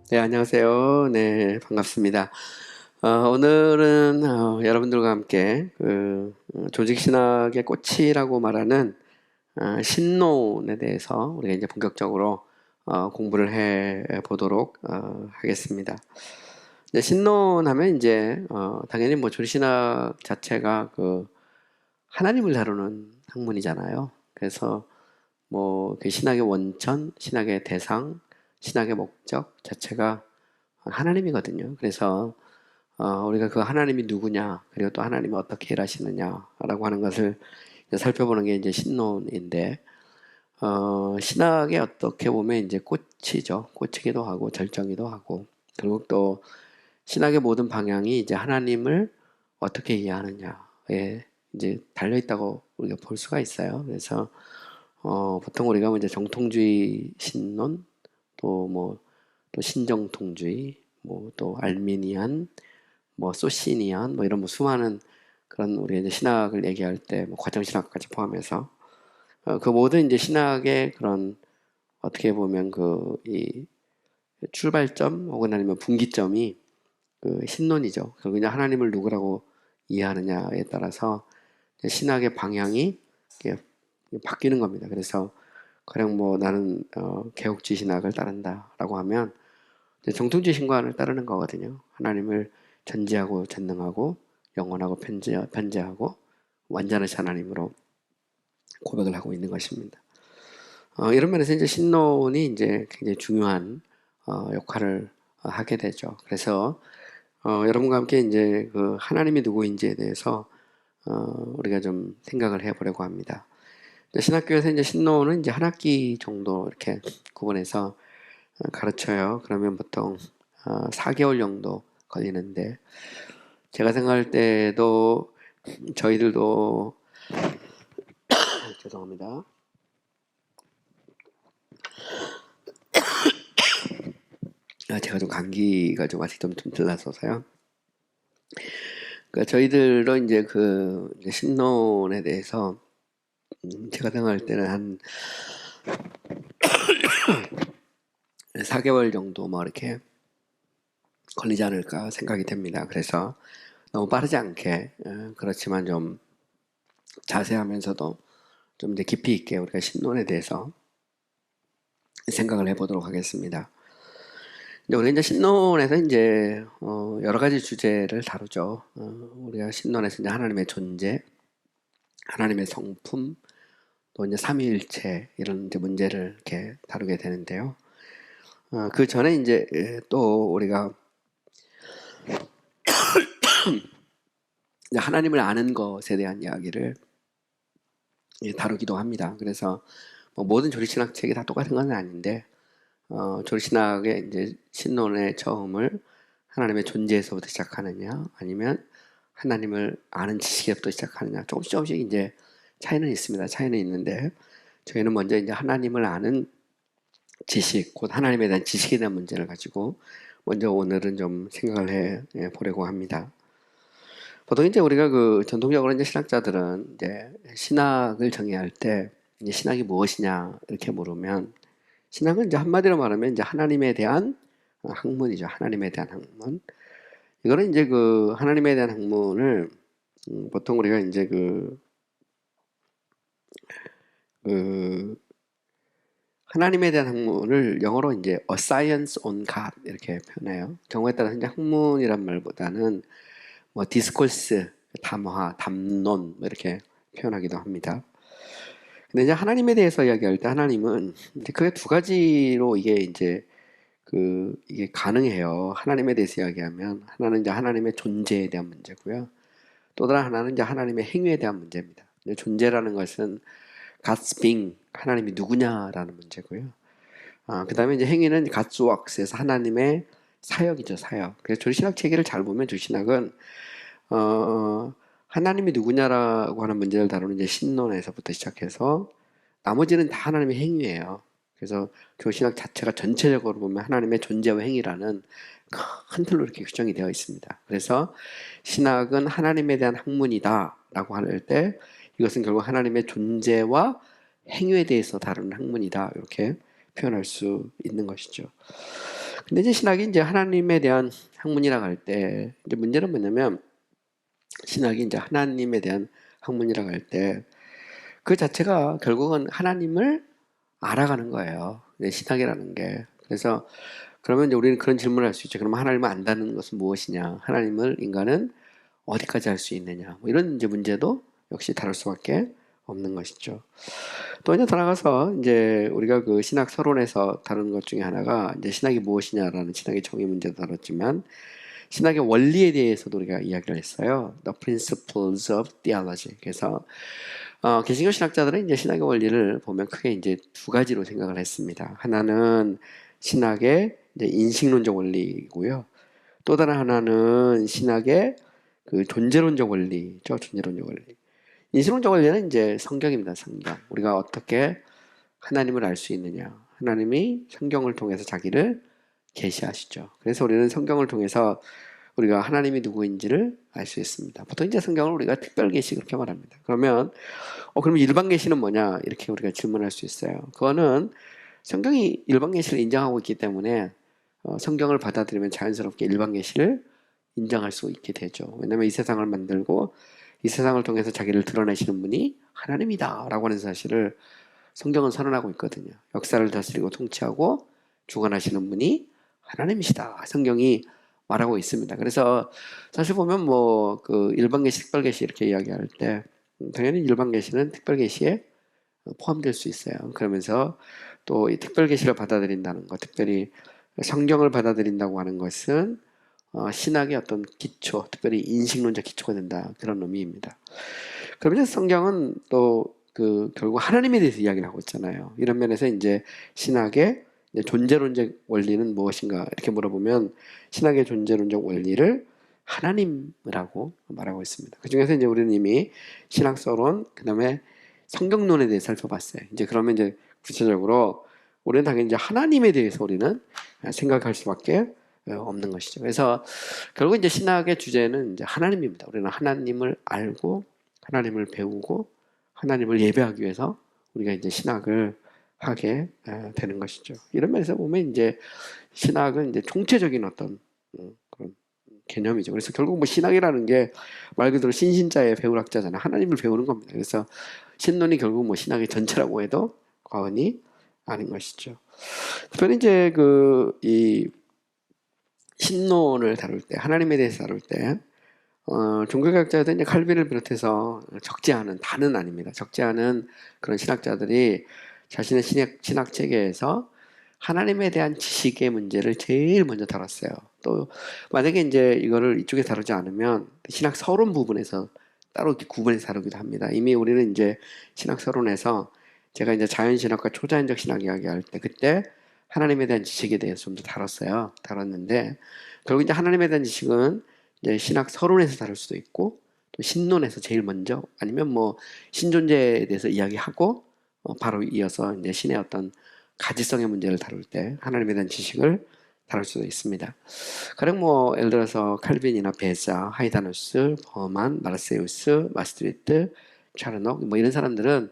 네, 안녕하세요. 네, 반갑습니다. 오늘은 여러분들과 함께 조직신학의 꽃이라고 말하는 신론에 대해서 우리가 이제 본격적으로 공부를 해 보도록 하겠습니다. 이제 신론하면 이제 당연히 뭐 조직신학 자체가 하나님을 다루는 학문이잖아요. 그래서 뭐 그 신학의 원천, 신학의 대상, 신학의 목적 자체가 하나님이거든요. 그래서 우리가 그 하나님이 누구냐, 그리고 또 하나님이 어떻게 일하시느냐라고 하는 것을 이제 살펴보는 게 이제 신론인데, 신학에 어떻게 보면 이제 꽃이죠. 꽃이기도 하고 절정이기도 하고, 결국 또 신학의 모든 방향이 이제 하나님을 어떻게 이해하느냐에 이제 달려 있다고 우리가 볼 수가 있어요. 그래서 보통 우리가 뭐 이제 정통주의 신론, 또 신정통주의, 뭐 또 알미니안, 뭐 소시니안, 뭐 이런 뭐 수많은 그런 우리 이제 신학을 얘기할 때 뭐 과정신학까지 포함해서 그 모든 이제 신학의 그런 어떻게 보면 이 출발점 혹은 아니면 분기점이 그 신론이죠. 그냥 하나님을 누구라고 이해하느냐에 따라서 신학의 방향이 이렇게 바뀌는 겁니다. 그래서 가령 뭐 나는 개혁주의 신학을 따른다라고 하면 정통주의 신관을 따르는 거거든요. 하나님을 전지하고 전능하고 영원하고 편재하고 완전하신 하나님으로 고백을 하고 있는 것입니다. 이런 면에서 이제 신론이 이제 굉장히 중요한 역할을 하게 되죠. 그래서 여러분과 함께 이제 그 하나님이 누구인지에 대해서 우리가 좀 생각을 해보려고 합니다. 신학교에서 이제 신론은 이제 한 학기 정도 이렇게 구분해서 가르쳐요. 그러면 보통 4개월 정도 걸리는데 제가 생각할 때도 저희들도 죄송합니다. 제가 좀 감기가 좀 아직 좀 들라서요. 그러니까 저희들도 이제 이제 신론에 대해서 제가 생각할 때는 한 4개월 정도 뭐 이렇게 걸리지 않을까 생각이 됩니다. 그래서 너무 빠르지 않게 그렇지만 좀 자세하면서도 좀 이제 깊이 있게 우리가 신론에 대해서 생각을 해보도록 하겠습니다. 우리 이제 신론에서 이제 여러 가지 주제를 다루죠. 우리가 신론에서 이제 하나님의 존재, 하나님의 성품, 또 이제 삼위일체 이런 이제 문제를 이렇게 다루게 되는데요. 그 전에 이제 또 우리가 하나님을 아는 것에 대한 이야기를 다루기도 합니다. 그래서 뭐 모든 조리신학 책이 다 똑같은 건 아닌데 조리신학의 이제 신론의 처음을 하나님의 존재에서부터 시작하느냐, 아니면 하나님을 아는 지식에서부터 시작하느냐, 조금씩 이제 차이는 있습니다. 차이는 있는데 저희는 먼저 이제 하나님을 아는 지식, 곧 하나님에 대한 지식에 대한 문제를 가지고 먼저 오늘은 좀 생각을 해 보려고 합니다. 보통 이제 우리가 전통적으로 이제 신학자들은 이제 신학을 정의할 때 이제 신학이 무엇이냐 이렇게 물으면, 신학은 이제 한마디로 말하면 이제 하나님에 대한 학문이죠. 하나님에 대한 학문. 이거는 이제 하나님에 대한 학문을 보통 우리가 이제 그 하나님에 대한 학문을 영어로 이제 A Science on God 이렇게 표현해요. 경우에 따라서 이제 학문이란 말보다는 뭐 디스코스, 담화, 담론 뭐 이렇게 표현하기도 합니다. 근데 이제 하나님에 대해서 이야기할 때 하나님은 이제 크게 두 가지로 이게 가능해요. 하나님에 대해서 이야기하면 하나는 이제 하나님의 존재에 대한 문제고요. 또 다른 하나는 이제 하나님의 행위에 대한 문제입니다. 존재라는 것은 God's being, 하나님이 누구냐라는 문제고요. 그 다음에 이제 행위는 God's works에서 하나님의 사역이죠, 사역. 그래서 조신학 체계를 잘 보면 조신학은 하나님이 누구냐라고 하는 문제를 다루는 이제 신론에서부터 시작해서 나머지는 다 하나님의 행위예요. 그래서 조신학 자체가 전체적으로 보면 하나님의 존재와 행위라는 큰 틀로 이렇게 규정이 되어 있습니다. 그래서 신학은 하나님에 대한 학문이다라고 할 때 이것은 결국 하나님의 존재와 행위에 대해서 다루는 학문이다 이렇게 표현할 수 있는 것이죠. 근데 이제 신학이 이제 하나님에 대한 학문이라고 할 때 이제 문제는 뭐냐면 신학이 이제 하나님에 대한 학문이라고 할 때 그 자체가 결국은 하나님을 알아가는 거예요. 신학이라는 게. 그래서 그러면 이제 우리는 그런 질문을 할 수 있죠. 그럼 하나님을 안다는 것은 무엇이냐? 하나님을 인간은 어디까지 할 수 있느냐? 뭐 이런 이제 문제도 역시 다룰 수밖에 없는 것이죠. 또 이제 더 나가서 이제 우리가 그 신학 서론에서 다루는 것 중에 하나가 이제 신학이 무엇이냐라는 신학의 정의 문제도 다뤘지만 신학의 원리에 대해서도 우리가 이야기를 했어요. The Principles of Theology. 그래서 개신교 신학자들은 이제 신학의 원리를 보면 크게 이제 두 가지로 생각을 했습니다. 하나는 신학의 이제 인식론적 원리이고요. 또 다른 하나는 신학의 그 존재론적 원리죠. 존재론적 원리. 인식론적 원리는 이제 성경입니다. 성경. 우리가 어떻게 하나님을 알 수 있느냐. 하나님이 성경을 통해서 자기를 계시하시죠. 그래서 우리는 성경을 통해서 우리가 하나님이 누구인지를 알 수 있습니다. 보통 이제 성경을 우리가 특별 계시 그렇게 말합니다. 그러면 그럼 일반 계시는 뭐냐? 이렇게 우리가 질문할 수 있어요. 그거는 성경이 일반 계시를 인정하고 있기 때문에 성경을 받아들이면 자연스럽게 일반 계시를 인정할 수 있게 되죠. 왜냐하면 이 세상을 만들고 이 세상을 통해서 자기를 드러내시는 분이 하나님이다라고 하는 사실을 성경은 선언하고 있거든요. 역사를 다스리고 통치하고 주관하시는 분이 하나님이시다. 성경이 말하고 있습니다. 그래서 사실 보면 뭐 그 일반 계시, 특별 계시 이렇게 이야기할 때 당연히 일반 계시는 특별 계시에 포함될 수 있어요. 그러면서 또 이 특별 계시를 받아들인다는 것, 특별히 성경을 받아들인다고 하는 것은 신학의 어떤 기초, 특별히 인식론적 기초가 된다 그런 의미입니다. 그러면 성경은 또 그 결국 하나님에 대해서 이야기를 하고 있잖아요. 이런 면에서 이제 신학의 존재론적 원리는 무엇인가 이렇게 물어보면 신학의 존재론적 원리를 하나님이라고 말하고 있습니다. 그 중에서 이제 우리는 이미 신학서론, 그 다음에 성경론에 대해서 살펴봤어요. 이제 그러면 이제 구체적으로 우리는 당연히 이제 하나님에 대해서 우리는 생각할 수밖에 없는 것이죠. 그래서 결국 이제 신학의 주제는 이제 하나님입니다. 우리는 하나님을 알고 하나님을 배우고 하나님을 예배하기 위해서 우리가 이제 신학을 하게 되는 것이죠. 이런 면에서 보면 이제 신학은 이제 총체적인 어떤 그런 개념이죠. 그래서 결국 뭐 신학이라는 게 말 그대로 신신자의 배울 학자잖아요. 하나님을 배우는 겁니다. 그래서 신론이 결국 뭐 신학의 전체라고 해도 과언이 아닌 것이죠. 특별히 이제 그 이 신론을 다룰 때, 하나님에 대해서 다룰 때, 종교개혁자들 이제 칼빈을 비롯해서 적지 않은, 다는 아닙니다. 적지 않은 그런 신학자들이 자신의 신학 체계에서 하나님에 대한 지식의 문제를 제일 먼저 다뤘어요. 또 만약에 이제 이거를 이쪽에 다루지 않으면 신학 서론 부분에서 따로 이렇게 구분해서 다루기도 합니다. 이미 우리는 이제 신학 서론에서 제가 이제 자연신학과 초자연적 신학 이야기할 때 그때 하나님에 대한 지식에 대해서 좀 더 다뤘는데 결국 이제 하나님에 대한 지식은 이제 신학 서론에서 다룰 수도 있고 또 신론에서 제일 먼저 아니면 뭐 신존재에 대해서 이야기하고 바로 이어서 이제 신의 어떤 가지성의 문제를 다룰 때 하나님에 대한 지식을 다룰 수도 있습니다. 가령 뭐 예를 들어서 칼빈이나 베자, 하이다누스, 버만, 마르세우스, 마스트리트, 차르녹 뭐 이런 사람들은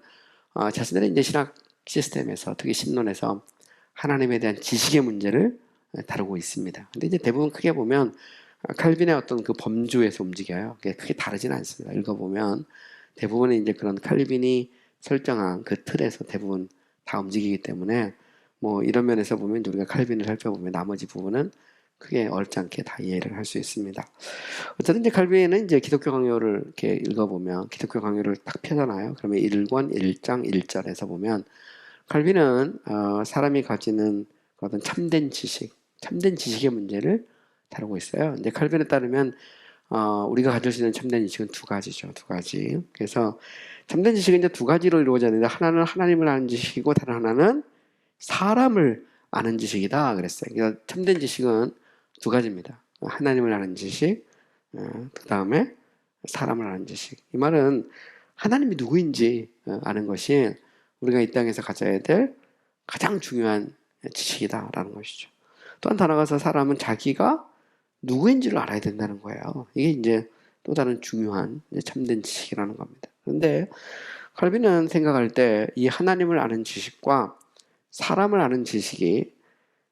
자신들의 이제 신학 시스템에서 특히 신론에서 하나님에 대한 지식의 문제를 다루고 있습니다. 근데 이제 대부분 크게 보면 칼빈의 어떤 그 범주에서 움직여요. 크게 다르지는 않습니다. 읽어보면 대부분의 이제 그런 칼빈이 설정한 그 틀에서 대부분 다 움직이기 때문에 뭐 이런 면에서 보면 우리가 칼빈을 살펴보면 나머지 부분은 크게 어렵지 않게 다 이해를 할 수 있습니다. 어쨌든 이제 칼빈은 이제 기독교 강요를 이렇게 읽어보면 기독교 강요를 딱 펴잖아요. 그러면 1권 1장 1절에서 보면 칼빈은 사람이 가지는 어떤 참된 지식의 문제를 다루고 있어요. 이제 칼빈에 따르면 우리가 가질 수 있는 참된 지식은 두 가지죠. 두 가지. 그래서 참된 지식은 이제 두 가지로 이루어져 있는데 하나는 하나님을 아는 지식이고 다른 하나는 사람을 아는 지식이다 그랬어요. 그러니까 참된 지식은 두 가지입니다. 하나님을 아는 지식, 그 다음에 사람을 아는 지식. 이 말은 하나님이 누구인지 아는 것이 우리가 이 땅에서 가져야 될 가장 중요한 지식이다라는 것이죠. 또한 더 나아가서 사람은 자기가 누구인지를 알아야 된다는 거예요. 이게 이제 또 다른 중요한 참된 지식이라는 겁니다. 그런데 칼빈은 생각할 때 이 하나님을 아는 지식과 사람을 아는 지식이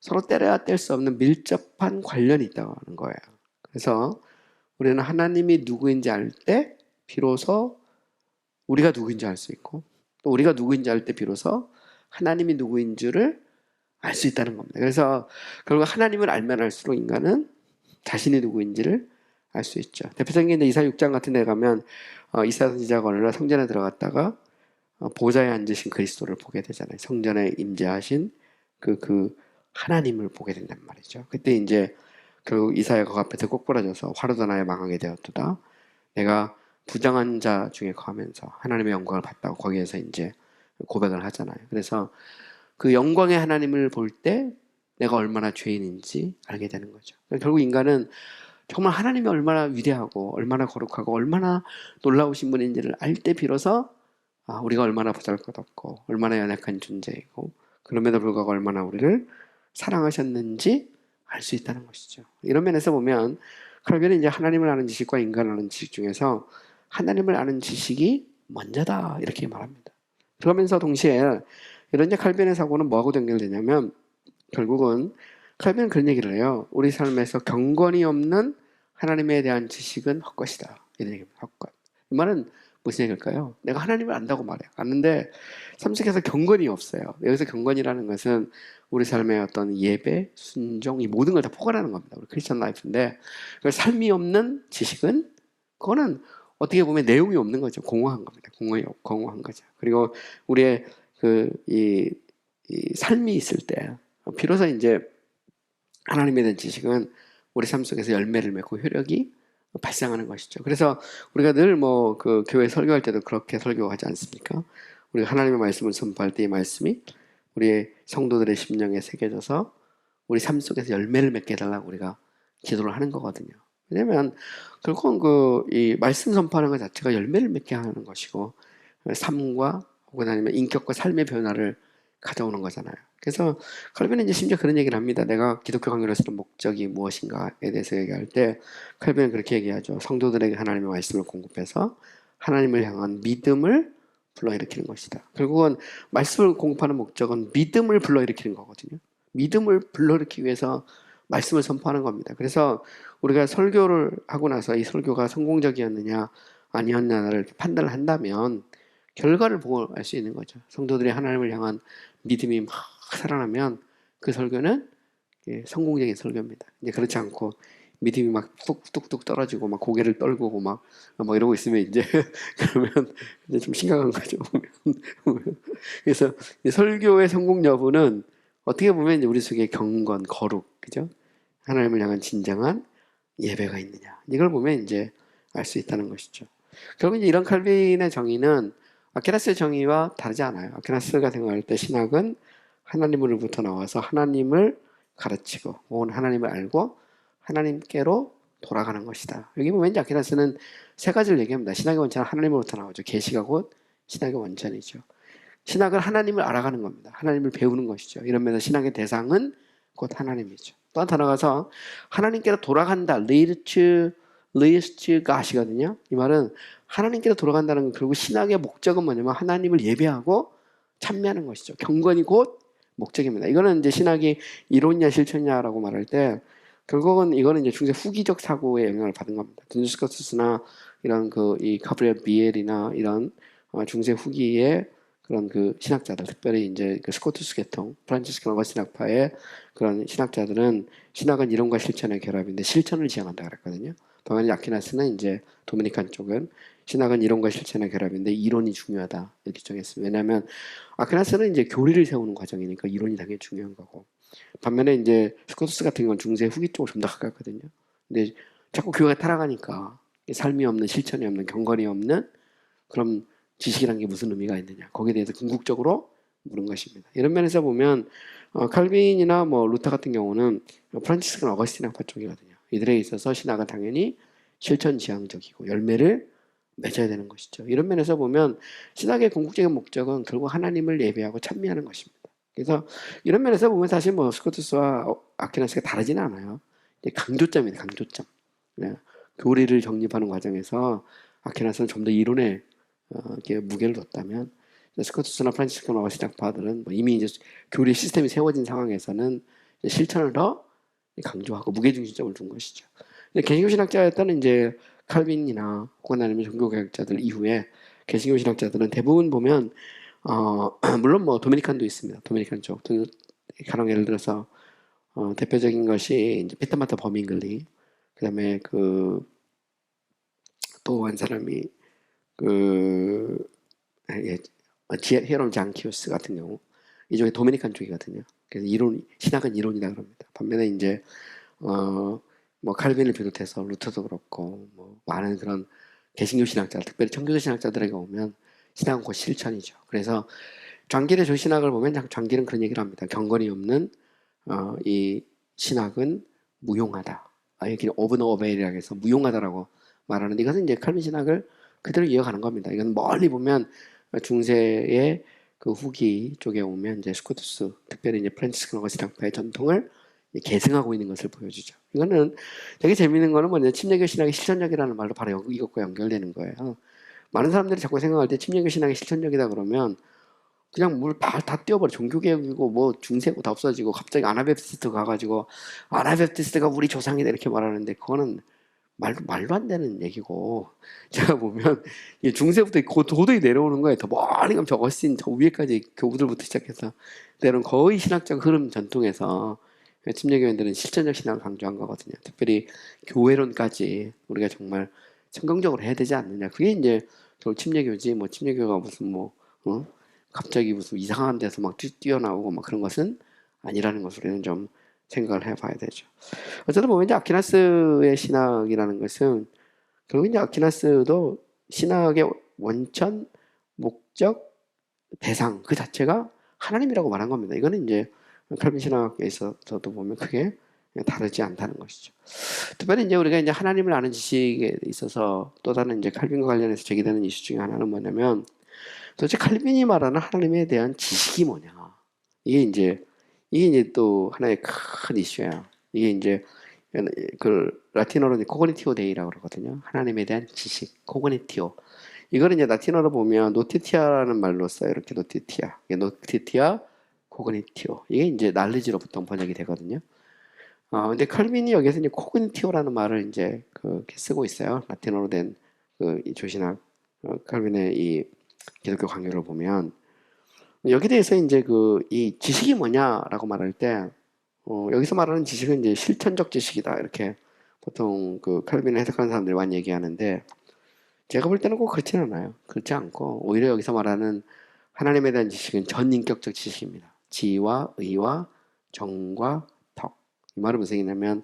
서로 때려야 뗄 수 없는 밀접한 관련이 있다고 하는 거예요. 그래서 우리는 하나님이 누구인지 알 때 비로소 우리가 누구인지 알 수 있고, 또 우리가 누구인지 알 때 비로소 하나님이 누구인 줄을 알 수 있다는 겁니다. 그래서 결국 하나님을 알면 알수록 인간은 자신이 누구인지를 알 수 있죠. 대표적인 게 이사 6장 같은 데 가면 이사 선지자가 어느 날 성전에 들어갔다가 보좌에 앉으신 그리스도를 보게 되잖아요. 성전에 임재하신 그 하나님을 보게 된단 말이죠. 그때 이제 결국 이사야가 그 앞에서 꼭 부러져서 화로도 나에 망하게 되었도다. 내가 부정한 자 중에 거하면서 하나님의 영광을 봤다고 거기에서 이제 고백을 하잖아요. 그래서 그 영광의 하나님을 볼 때 내가 얼마나 죄인인지 알게 되는 거죠. 결국 인간은 정말 하나님이 얼마나 위대하고 얼마나 거룩하고 얼마나 놀라우신 분인지를 알 때 비로소 우리가 얼마나 보잘것없고 얼마나 연약한 존재이고 그럼에도 불구하고 얼마나 우리를 사랑하셨는지 알 수 있다는 것이죠. 이런 면에서 보면 칼빈은 이제 하나님을 아는 지식과 인간을 아는 지식 중에서 하나님을 아는 지식이 먼저다 이렇게 말합니다. 그러면서 동시에 이런 이제 칼빈의 사고는 뭐하고 연결되냐면 결국은 칼빈은 그런 얘기를 해요. 우리 삶에서 경건이 없는 하나님에 대한 지식은 헛것이다. 이런 얘기입니다. 헛것. 이 말은 무슨 얘기일까요? 내가 하나님을 안다고 말해요. 아는데 삶 속에서 경건이 없어요. 여기서 경건이라는 것은 우리 삶의 어떤 예배, 순종, 이 모든 걸 다 포괄하는 겁니다. 우리 크리스천 라이프인데 삶이 없는 지식은 그거는 어떻게 보면 내용이 없는 거죠. 공허한 겁니다. 공허한 거죠. 그리고 우리의 이 삶이 있을 때 비로소 이제 하나님에 대한 지식은 우리 삶 속에서 열매를 맺고 효력이 발생하는 것이죠. 그래서 우리가 늘 교회 설교할 때도 그렇게 설교하지 않습니까? 우리가 하나님의 말씀을 선포할 때 이 말씀이 우리의 성도들의 심령에 새겨져서 우리 삶 속에서 열매를 맺게 해달라고 우리가 기도를 하는 거거든요. 왜냐하면 결국은 이 말씀 선포하는 것 자체가 열매를 맺게 하는 것이고 삶과 혹은 아니면 인격과 삶의 변화를 가져오는 거잖아요. 그래서 칼빈은 이제 심지어 그런 얘기를 합니다. 내가 기독교 강요를 쓰는 목적이 무엇인가에 대해서 얘기할 때 칼빈은 그렇게 얘기하죠. 성도들에게 하나님의 말씀을 공급해서 하나님을 향한 믿음을 불러일으키는 것이다. 결국은 말씀을 공급하는 목적은 믿음을 불러일으키는 거거든요. 믿음을 불러일으키기 위해서 말씀을 선포하는 겁니다. 그래서 우리가 설교를 하고 나서 이 설교가 성공적이었느냐 아니었느냐를 판단을 한다면 결과를 보고 알 수 있는 거죠. 성도들이 하나님을 향한 믿음이 막 살아나면 그 설교는 성공적인 설교입니다. 이제 그렇지 않고 믿음이 막 뚝뚝뚝 떨어지고 막 고개를 떨구고 막 이러고 있으면 이제 그러면 이제 좀 심각한 거죠. 그래서 설교의 성공 여부는 어떻게 보면 이제 우리 속에 경건, 거룩, 그죠? 하나님을 향한 진정한 예배가 있느냐 이걸 보면 이제 알 수 있다는 것이죠. 결국 이제 이런 칼빈의 정의는 아퀴나스의 정의와 다르지 않아요. 아퀴나스가 생각할 때 신학은 하나님으로부터 나와서 하나님을 가르치고 혹은 하나님을 알고 하나님께로 돌아가는 것이다. 여기 보면 이제 아퀴나스는 세 가지를 얘기합니다. 신학의 원천은 하나님으로부터 나오죠. 계시가 곧 신학의 원천이죠. 신학은 하나님을 알아가는 겁니다. 하나님을 배우는 것이죠. 이런 면에서 신학의 대상은 곧 하나님이죠. 또 한 단어 가서 하나님께로 돌아간다. lead to God이거든요. 이 말은 하나님께로 돌아간다는 건 결국 신학의 목적은 뭐냐면 하나님을 예배하고 찬미하는 것이죠. 경건이 곧 목적입니다. 이거는 이제 신학이 이론이냐 실천이냐라고 말할 때 결국은 이거는 이제 중세 후기적 사고의 영향을 받은 겁니다. 둔스 스코투스나 이런 이 가브리엘 비엘이나 이런 중세 후기의 그런 신학자들, 특별히 이제 스코투스 계통, 프란치스코 어거스틴 학파의 그런 신학자들은 신학은 이론과 실천의 결합인데 실천을 지향한다 그랬거든요. 반면에 아퀴나스는 이제 도미니칸 쪽은 신학은 이론과 실천의 결합인데 이론이 중요하다 이렇게 정했습니다. 왜냐하면 아퀴나스는 이제 교리를 세우는 과정이니까 이론이 당연히 중요한 거고, 반면에 이제 스코투스 같은 건 중세 후기 쪽으로 좀 더 가깝거든요. 근데 자꾸 교회가 타락하니까 삶이 없는, 실천이 없는, 경건이 없는 그럼 지식이란 게 무슨 의미가 있느냐, 거기에 대해서 궁극적으로 물은 것입니다. 이런 면에서 보면 칼빈이나 루터 같은 경우는 프란치스코 어거스틴 학파 쪽이거든요. 이들에 있어서 신학은 당연히 실천 지향적이고 열매를 맺어야 되는 것이죠. 이런 면에서 보면 신학의 궁극적인 목적은 결국 하나님을 예배하고 찬미하는 것입니다. 그래서 이런 면에서 보면 사실 스코투스와 아퀴나스가 다르지는 않아요. 강조점이에요. 강조점. 교리를 정립하는 과정에서 아퀴나스는 좀 더 이론에 무게를 뒀다면 스코투스나 프란치스코나 어거스틴 학파들은 이미 이제 교리 시스템이 세워진 상황에서는 실천을 더 강조하고 무게중심점을 둔 것이죠. 근데 개신교 신학자였다는 이제 칼빈이나 혹은 아니면 종교개혁자들 이후에 개신교 신학자들은 대부분 보면 물론 뭐 도미니칸도 있습니다. 도미니칸 쪽 가령 예를 들어서 대표적인 것이 이제 피터마타 버밍글리, 그다음에 그 또 한 사람이 그 예, 히에롬 장키우스 같은 경우 이쪽에 도미니칸 쪽이거든요. 그래서 신학은 이론이다 그럽니다. 반면에 이제 뭐 칼빈을 비롯해서 루터도 그렇고 뭐 많은 그런 개신교 신학자, 특별히 청교도 신학자들에게 오면 신학은 곧 실천이죠. 그래서 장길의 조신학을 보면 장길은 그런 얘기를 합니다. 경건이 없는 이 신학은 무용하다. 여기 오브너 오베이라고 해서 무용하다라고 말하는데 이것은 이제 칼빈 신학을 그대로 이어가는 겁니다. 이건 멀리 보면 중세의 그 후기 쪽에 오면 이제 스코투스, 특별히 이제 프란치스코 신학파의 전통을 계승하고 있는 것을 보여주죠. 이거는 되게 재미있는 거는 뭐냐, 침례교 신학의 실천적이라는 말로 바로 이것과 연결되는 거예요. 많은 사람들이 자꾸 생각할 때 침례교 신학이 실천적이다 그러면 그냥 뭘 다 띄워버려. 종교개혁이고 뭐 중세고 다 없어지고 갑자기 아나베프티스트 가가지고 아나베프티스트가 우리 조상이다 이렇게 말하는데 그거는 말도 안 되는 얘기고, 제가 보면 중세부터 도덕이 내려오는 거예요. 더 멀리 가면 저 어신 저 위에까지 교부들부터 시작해서 때로는 거의 신학적 흐름 전통에서 침례교인들은 실천적 신앙을 강조한 거거든요. 특별히 교회론까지 우리가 정말 성경적으로 해야 되지 않느냐. 그게 이제 결국 침례교지. 뭐 침례교가 무슨 갑자기 무슨 이상한 데서 막 뛰어나오고 막 그런 것은 아니라는 것을 우리는 좀 생각을 해봐야 되죠. 어쨌든 보면 이제 아퀴나스의 신학이라는 것은 결국 이제 아퀴나스도 신학의 원천, 목적, 대상 그 자체가 하나님이라고 말한 겁니다. 이거는 이제 칼빈 신학에 있어서도 보면 크게 다르지 않다는 것이죠. 특별히 이제 우리가 이제 하나님을 아는 지식에 있어서 또 다른 이제 칼빈과 관련해서 제기되는 이슈 중에 하나는 뭐냐면 도대체 칼빈이 말하는 하나님에 대한 지식이 뭐냐. 이게 이제 또 하나의 큰 이슈예요. 이게 이제 그 라틴어로는 코그니티오 데이라고 그러거든요. 하나님에 대한 지식, 코그니티오. 이거는 이제 라틴어로 보면 노티티아라는 말로 써요. 이렇게 노티티아. 노티티아, 코그니티오. 이게 이제 날리지로 보통 번역이 되거든요. 근데 칼빈이 여기서 이제 코그니티오라는 말을 이제 그렇게 쓰고 있어요. 라틴어로 된 그 조신학 칼빈의 이 기독교 강요를 보면 여기 대해서 이제 이 지식이 뭐냐라고 말할 때 여기서 말하는 지식은 이제 실천적 지식이다 이렇게 보통 그 칼빈을 해석하는 사람들이 많이 얘기하는데 제가 볼 때는 꼭 그렇지는 않아요. 그렇지 않고 오히려 여기서 말하는 하나님에 대한 지식은 전인격적 지식입니다. 지와 의와 정과 덕. 이 말은 무슨 얘기냐면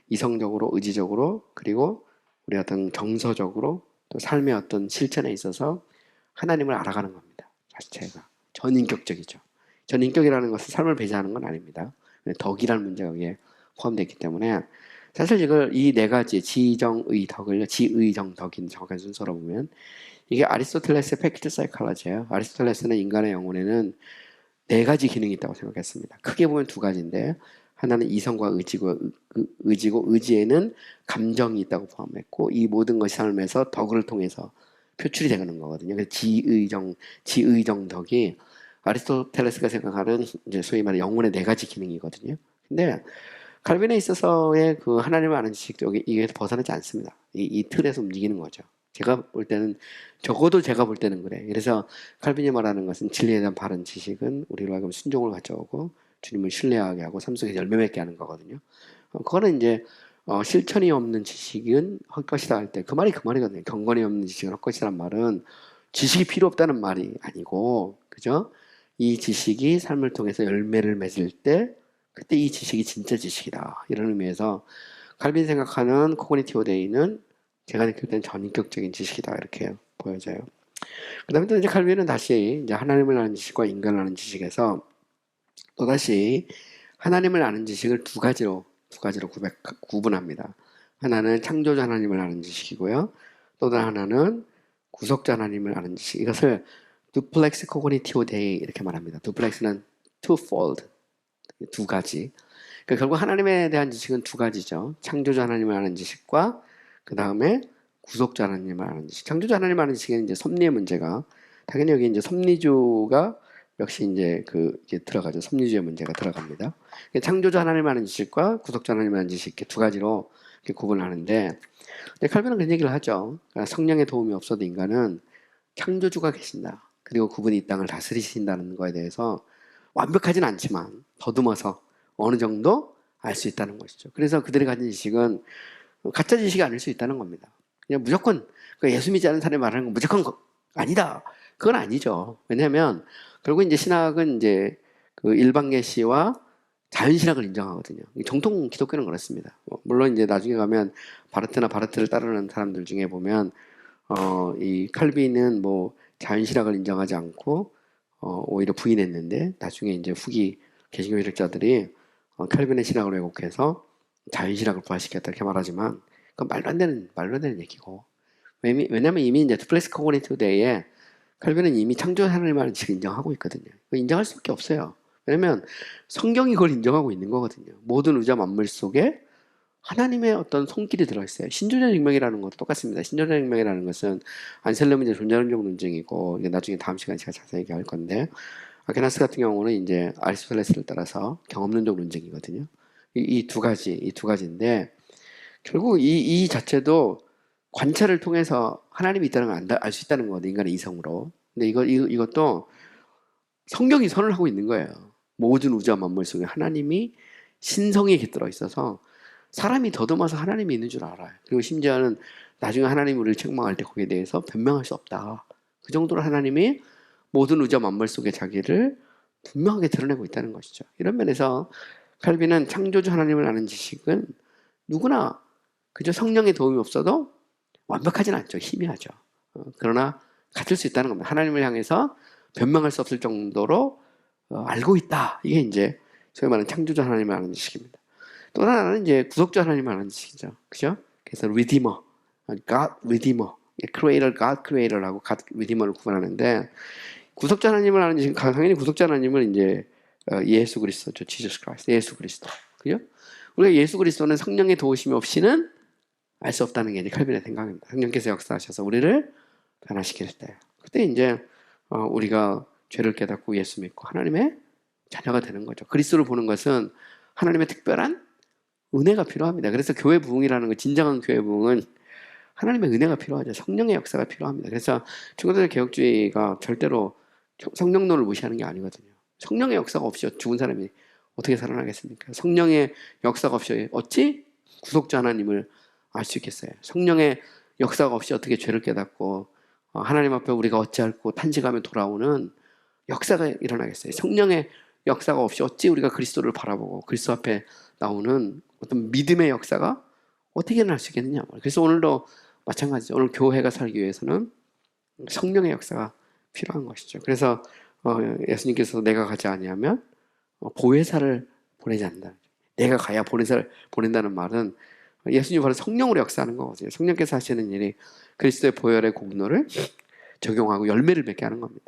이성적으로, 의지적으로, 그리고 우리 어떤 정서적으로 또 삶의 어떤 실천에 있어서 하나님을 알아가는 겁니다. 자체가 전인격적이죠. 전인격이라는 것은 삶을 배제하는 건 아닙니다. 덕이라는 문제가 여기에 포함되어 있기 때문에 사실 이 네 가지 지정의 덕을 지의정덕인 정확한 순서로 보면 이게 아리스토텔레스의 패키트 사이콜로지예요. 아리스토텔레스는 인간의 영혼에는 네 가지 기능이 있다고 생각했습니다. 크게 보면 두 가지인데 하나는 이성과 의지고 의지에는 감정이 있다고 포함했고 이 모든 것이 삶에서 덕을 통해서 표출이 되는 거거든요. 그래서 지의정덕이 아리스토텔레스가 생각하는 이제 소위 말해 영혼의 네 가지 기능이거든요. 근데 칼빈에 있어서의 그 하나님을 아는 지식 쪽이 이게 벗어나지 않습니다. 이 틀에서 움직이는 거죠. 제가 볼 때는 적어도 제가 볼 때는 그래. 그래서 칼빈이 말하는 것은 진리에 대한 바른 지식은 우리로 하여금 순종을 가져오고 주님을 신뢰하게 하고 삶 속에 열매 맺게 하는 거거든요. 그거는 이제 실천이 없는 지식은 헛것이다 할 때 그 말이 그 말이거든요. 경건이 없는 지식은 헛것이란 말은 지식이 필요 없다는 말이 아니고 그죠? 이 지식이 삶을 통해서 열매를 맺을 때 그때 이 지식이 진짜 지식이다. 이런 의미에서 칼빈이 생각하는 코그니티브 데이는 제가 느낄 때는 전인격적인 지식이다. 이렇게 보여져요. 그 다음에 또 이제 칼빈은 다시 이제 하나님을 아는 지식과 인간을 아는 지식에서 또다시 하나님을 아는 지식을 두 가지로 구분합니다. 하나는 창조자 하나님을 아는 지식이고요. 또 다른 하나는 구속자 하나님을 아는 지식. 이것을 두플렉스 코그니티브 데이 이렇게 말합니다. 두플렉스는 twofold, 두 가지. 그러니까 결국 하나님에 대한 지식은 두 가지죠. 창조자 하나님을 아는 지식과 그 다음에 구속자 하나님을 아는 지식. 창조자 하나님을 아는 지식은 이제 섭리의 문제가 당연히 여기 이제 섭리주가 역시 이제 이게 들어가죠. 섭리주의 문제가 들어갑니다. 창조주 하나님을 아는 지식과 구속주 하나님을 아는 지식 이렇게 두 가지로 이렇게 구분하는데, 칼빈은 그런 얘기를 하죠. 그러니까 성령의 도움이 없어도 인간은 창조주가 계신다. 그리고 그분이 이 땅을 다스리신다는 거에 대해서 완벽하진 않지만 더듬어서 어느 정도 알 수 있다는 것이죠. 그래서 그들이 가진 지식은 가짜 지식이 아닐 수 있다는 겁니다. 그냥 무조건 예수 믿지 않는 사람이 말하는 건 무조건 아니다. 그건 아니죠. 왜냐하면 결국 이제 신학은 이제 그 일반계시와 자연신학을 인정하거든요. 정통 기독교는 그렇습니다. 물론 이제 나중에 가면 바르트나 바르트를 따르는 사람들 중에 보면 이 칼빈은 뭐 자연신학을 인정하지 않고 오히려 부인했는데, 나중에 이제 후기 개신교 이력자들이 칼빈의 신학을 왜곡해서 자연신학을 부활시켰다 이렇게 말하지만, 그건 말도 안 되는 얘기고. 왜냐면 이미 이제 플렉스 코그니티브 데이에 칼빈은 이미 창조 하나님을 지금 인정하고 있거든요. 인정할 수밖에 없어요. 왜냐면 성경이 그걸 인정하고 있는 거거든요. 모든 우주 만물 속에 하나님의 어떤 손길이 들어있어요. 신조자 증명이라는 것도 똑같습니다. 신조자 증명이라는 것은 안셀름은 이제 존재론적 논증이고, 이게 나중에 다음 시간에 제가 자세히 얘기할 건데, 아케나스 같은 경우는 이제 아리스토텔레스를 따라서 경험론적 논증이거든요. 이 두 가지인데, 결국 이 자체도 관찰을 통해서 하나님이 있다는 걸 알 수 있다는 거거든요. 인간의 이성으로. 근데 이것도 성경이 선언하고 있는 거예요. 모든 우주와 만물 속에 하나님이 신성에 깃들어 있어서 사람이 더듬어서 하나님이 있는 줄 알아요. 그리고 심지어는 나중에 하나님이 우리를 책망할 때 거기에 대해서 변명할 수 없다. 그 정도로 하나님이 모든 우주와 만물 속에 자기를 분명하게 드러내고 있다는 것이죠. 이런 면에서 칼빈은 창조주 하나님을 아는 지식은 누구나 그저 성령의 도움이 없어도 완벽하진 않죠. 희미하죠. 그러나 갖출 수 있다는 겁니다. 하나님을 향해서 변명할 수 없을 정도로 알고 있다. 이게 이제 소위 말하는 창조주 하나님을 아는 지식입니다. 또 하나는 이제 구속주 하나님을 아는 지식이죠. 그죠? 그래서 Redeemer, God Redeemer, Creator, God Creator라고 God Redeemer를 구분하는데, 구속주 하나님을 아는 지식은 당연히 구속주 하나님은 이제 예수 그리스도죠. Jesus Christ, 예수 그리스도. 그죠? 우리가 예수 그리스도는 성령의 도우심이 없이는 알 수 없다는 게 이제 칼빈의 생각입니다. 성령께서 역사하셔서 우리를 변화시킬 때, 그때 이제 우리가 죄를 깨닫고 예수 믿고 하나님의 자녀가 되는 거죠. 그리스도를 보는 것은 하나님의 특별한 은혜가 필요합니다. 그래서 교회 부흥이라는 거, 진정한 교회 부흥은 하나님의 은혜가 필요하죠. 성령의 역사가 필요합니다. 그래서 중고대 개혁주의가 절대로 성령론을 무시하는 게 아니거든요. 성령의 역사가 없이 죽은 사람이 어떻게 살아나겠습니까? 성령의 역사가 없이 어찌 구속자 하나님을 알 수 있겠어요? 성령의 역사가 없이 어떻게 죄를 깨닫고 하나님 앞에 우리가 어찌할고 탄식하며 돌아오는 역사가 일어나겠어요? 성령의 역사가 없이 어찌 우리가 그리스도를 바라보고 그리스도 앞에 나오는 어떤 믿음의 역사가 어떻게 일어날 수 있겠느냐. 그래서 오늘도 마찬가지죠. 오늘 교회가 살기 위해서는 성령의 역사가 필요한 것이죠. 그래서 예수님께서 내가 가지 아니하면 보혜사를 보내지 않는다. 내가 가야 보혜사를 보낸다는 말은 예수님이 바로 성령으로 역사하는 거거든요. 성령께서 하시는 일이 그리스도의 보혈의 공로를 적용하고 열매를 맺게 하는 겁니다.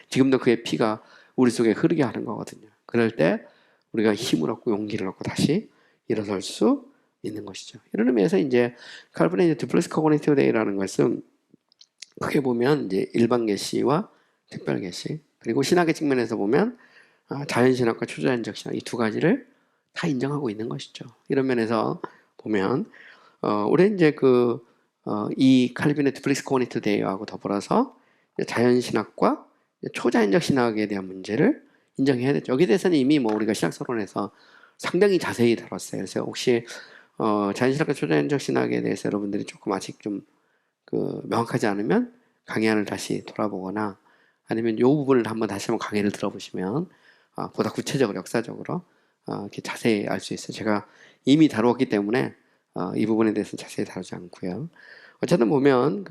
지금도 그의 피가 우리 속에 흐르게 하는 거거든요. 그럴 때 우리가 힘을 얻고 용기를 얻고 다시 일어설 수 있는 것이죠. 이런 의미에서 이제 칼빈의 디플렉스 코그니티브 데이라는 것은 크게 보면 이제 일반 계시와 특별 계시, 그리고 신학의 측면에서 보면 자연신학과 초자연적 신학, 이 두 가지를 다 인정하고 있는 것이죠. 이런 면에서 보면 우리 이제 이 칼빈의 디플렉스 코그니티브 데이하고 더불어서 자연신학과 초자연적 신학에 대한 문제를 인정해야 되죠. 여기에 대해서는 이미 우리가 신학서론에서 상당히 자세히 다뤘어요. 그래서 혹시 자연신학과 초자연적 신학에 대해서 여러분들이 조금 아직 좀 명확하지 않으면 강의안을 다시 돌아보거나 아니면 이 부분을 다시 한번 강의를 들어보시면 보다 구체적으로 역사적으로 이렇게 자세히 알 수 있어요. 제가 이미 다루었기 때문에 이 부분에 대해서는 자세히 다루지 않고요. 어쨌든 보면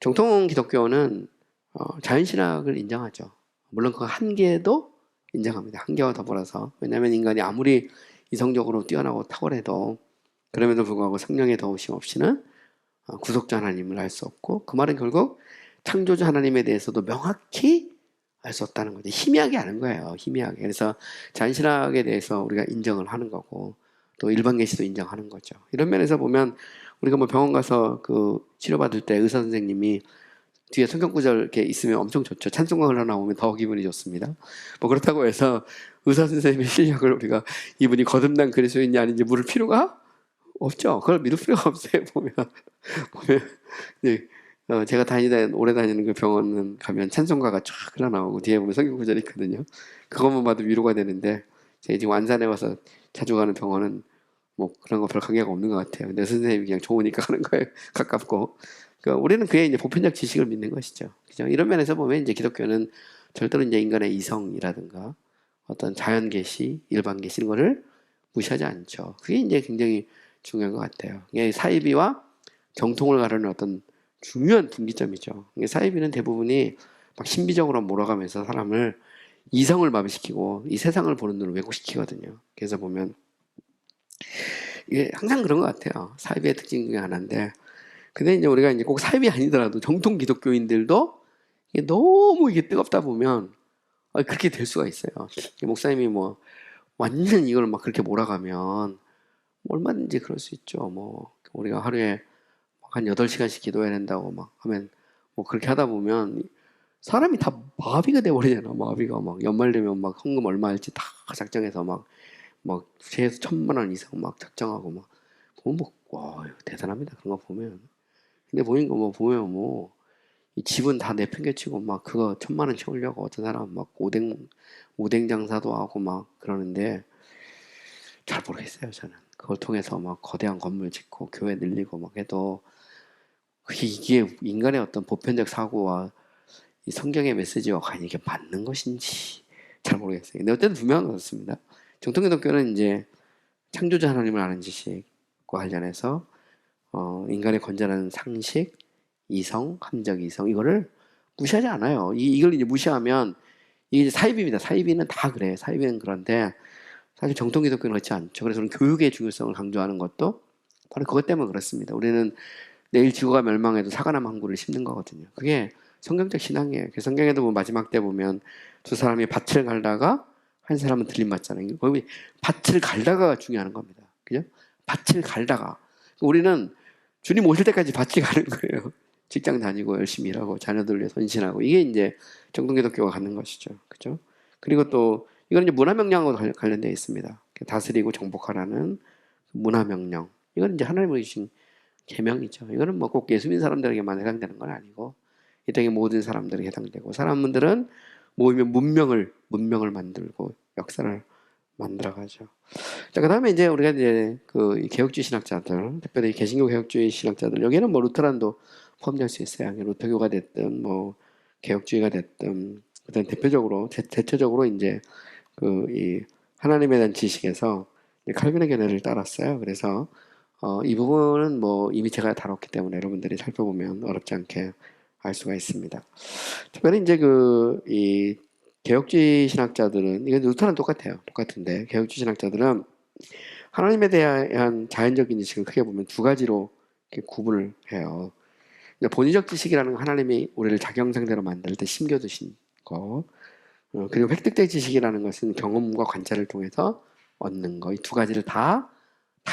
정통 기독교는 자연신학을 인정하죠. 물론 그 한계도 인정합니다. 한계와 더불어서. 왜냐하면 인간이 아무리 이성적으로 뛰어나고 탁월해도 그럼에도 불구하고 성령의 도우심 없이는 구속자 하나님을 알 수 없고, 그 말은 결국 창조주 하나님에 대해서도 명확히 알 수 없다는 거죠. 희미하게 아는 거예요. 희미하게. 그래서 자연신학에 대해서 우리가 인정을 하는 거고 또 일반 계시도 인정하는 거죠. 이런 면에서 보면 우리가 병원 가서 치료받을 때 의사 선생님이 뒤에 성경 구절 이렇게 있으면 엄청 좋죠. 찬송가 흘러나오면 더 기분이 좋습니다. 뭐 그렇다고 해서 의사 선생님의 실력을 우리가 이분이 거듭난 그리스도인이 아닌지 물을 필요가 없죠. 그걸 믿을 필요가 없어요. 보면 네. 제가 오래 다니는 그 병원은 가면 찬송가가 쫙 흘러나오고 뒤에 보면 성경 구절이 있거든요. 그것만 봐도 위로가 되는데 제가 지금 안산에 와서 자주 가는 병원은 뭐 그런 거 별 관계가 없는 것 같아요. 근데 선생님이 그냥 좋으니까 하는 거에 가깝고. 그러니까 우리는 그의 이제 보편적 지식을 믿는 것이죠. 그죠? 이런 면에서 보면 이제 기독교는 절대로 이제 인간의 이성이라든가 어떤 자연 계시, 일반 계시 이런 거를 무시하지 않죠. 그게 이제 굉장히 중요한 것 같아요. 이게 사이비와 정통을 가르는 어떤 중요한 분기점이죠. 사이비는 대부분이 막 신비적으로 몰아가면서 사람을 이성을 마비시키고 이 세상을 보는 눈을 왜곡시키거든요. 그래서 보면 이게 항상 그런 것 같아요. 사이비의 특징 중에 하나인데, 근데 이제 우리가 이제 꼭 사이비 아니더라도 정통 기독교인들도 이게 너무 이게 뜨겁다 보면 그렇게 될 수가 있어요. 목사님이 뭐 완전 이걸 막 그렇게 몰아가면 얼마든지 그럴 수 있죠. 뭐 우리가 하루에 한 8시간씩 기도해야 된다고 막 하면 뭐 그렇게 하다 보면 사람이 다 마비가 돼버리잖아. 마비가 막 연말 되면 막 헌금 얼마 할지 다 작정해서 막 최소 1,000만 원 이상 막 작정하고 막 보면 와 대단합니다. 그런 거 보면. 근데 보니까 뭐 보면 뭐 이 집은 다 내팽개치고 막 그거 1,000만 원 채우려고 어떤 사람 막 오뎅 장사도 하고 막 그러는데 잘 모르겠어요. 저는 그걸 통해서 막 거대한 건물 짓고 교회 늘리고 막 해도 이게 인간의 어떤 보편적 사고와 이 성경의 메시지와 과연 이게 맞는 것인지 잘 모르겠어요. 근데 어쨌든 분명한 것 같습니다. 정통기독교는 이제 창조자 하나님을 아는 지식과 관련해서 인간의 건전한 상식, 이성, 함적 이성 이거를 무시하지 않아요. 이걸 이제 무시하면 이게 사이비입니다. 사이비는 다 그래요. 사이비는 그런데 사실 정통기독교는 그렇지 않죠. 그래서 우리는 교육의 중요성을 강조하는 것도 바로 그것 때문에 그렇습니다. 우리는 내일 지구가 멸망해도 사과나무 한 그루를 심는 거거든요. 그게 성경적 신앙이에요. 성경에도 보면 마지막 때 보면 두 사람이 밭을 갈다가 한 사람은 들림맞잖아요. 거기 밭을 갈다가 중요한 겁니다. 그죠? 밭을 갈다가. 우리는 주님 오실 때까지 밭이 가는 거예요. 직장 다니고 열심히 일하고 자녀들 위해 선신하고 이게 이제 정통기독교가 갖는 것이죠. 그죠? 그리고 또 이건 이제 문화명령하고 관련되어 있습니다. 다스리고 정복하라는 문화명령. 이건 이제 하나님의 주신 계명이죠. 이거는 뭐 꼭 예수 믿는 사람들에게만 해당되는 건 아니고 이 땅의 모든 사람들에게 해당되고 사람들은 모이면 문명을 만들고 역사를 만들어가죠. 자, 그다음에 이제 우리가 이제 그 개혁주의 신학자들, 특별히 개신교 개혁주의 신학자들 여기는 뭐 루터란도 포함될 수 있어요. 루터교가 됐든 뭐 개혁주의가 됐든 그다음 대체적으로 이제 그 이 하나님에 대한 지식에서 칼빈의 견해를 따랐어요. 그래서 이 부분은 뭐 이미 제가 다뤘기 때문에 여러분들이 살펴보면 어렵지 않게 알 수가 있습니다. 특별히 이제 이 개혁주의 신학자들은 이게 루터랑 똑같은데 개혁주의 신학자들은 하나님에 대한 자연적인 지식을 크게 보면 두 가지로 이렇게 구분을 해요. 본의적 지식이라는 건 하나님이 우리를 자기 형상대로 만들 때 심겨두신 거, 그리고 획득적 지식이라는 것은 경험과 관찰을 통해서 얻는 거, 이 두 가지를 다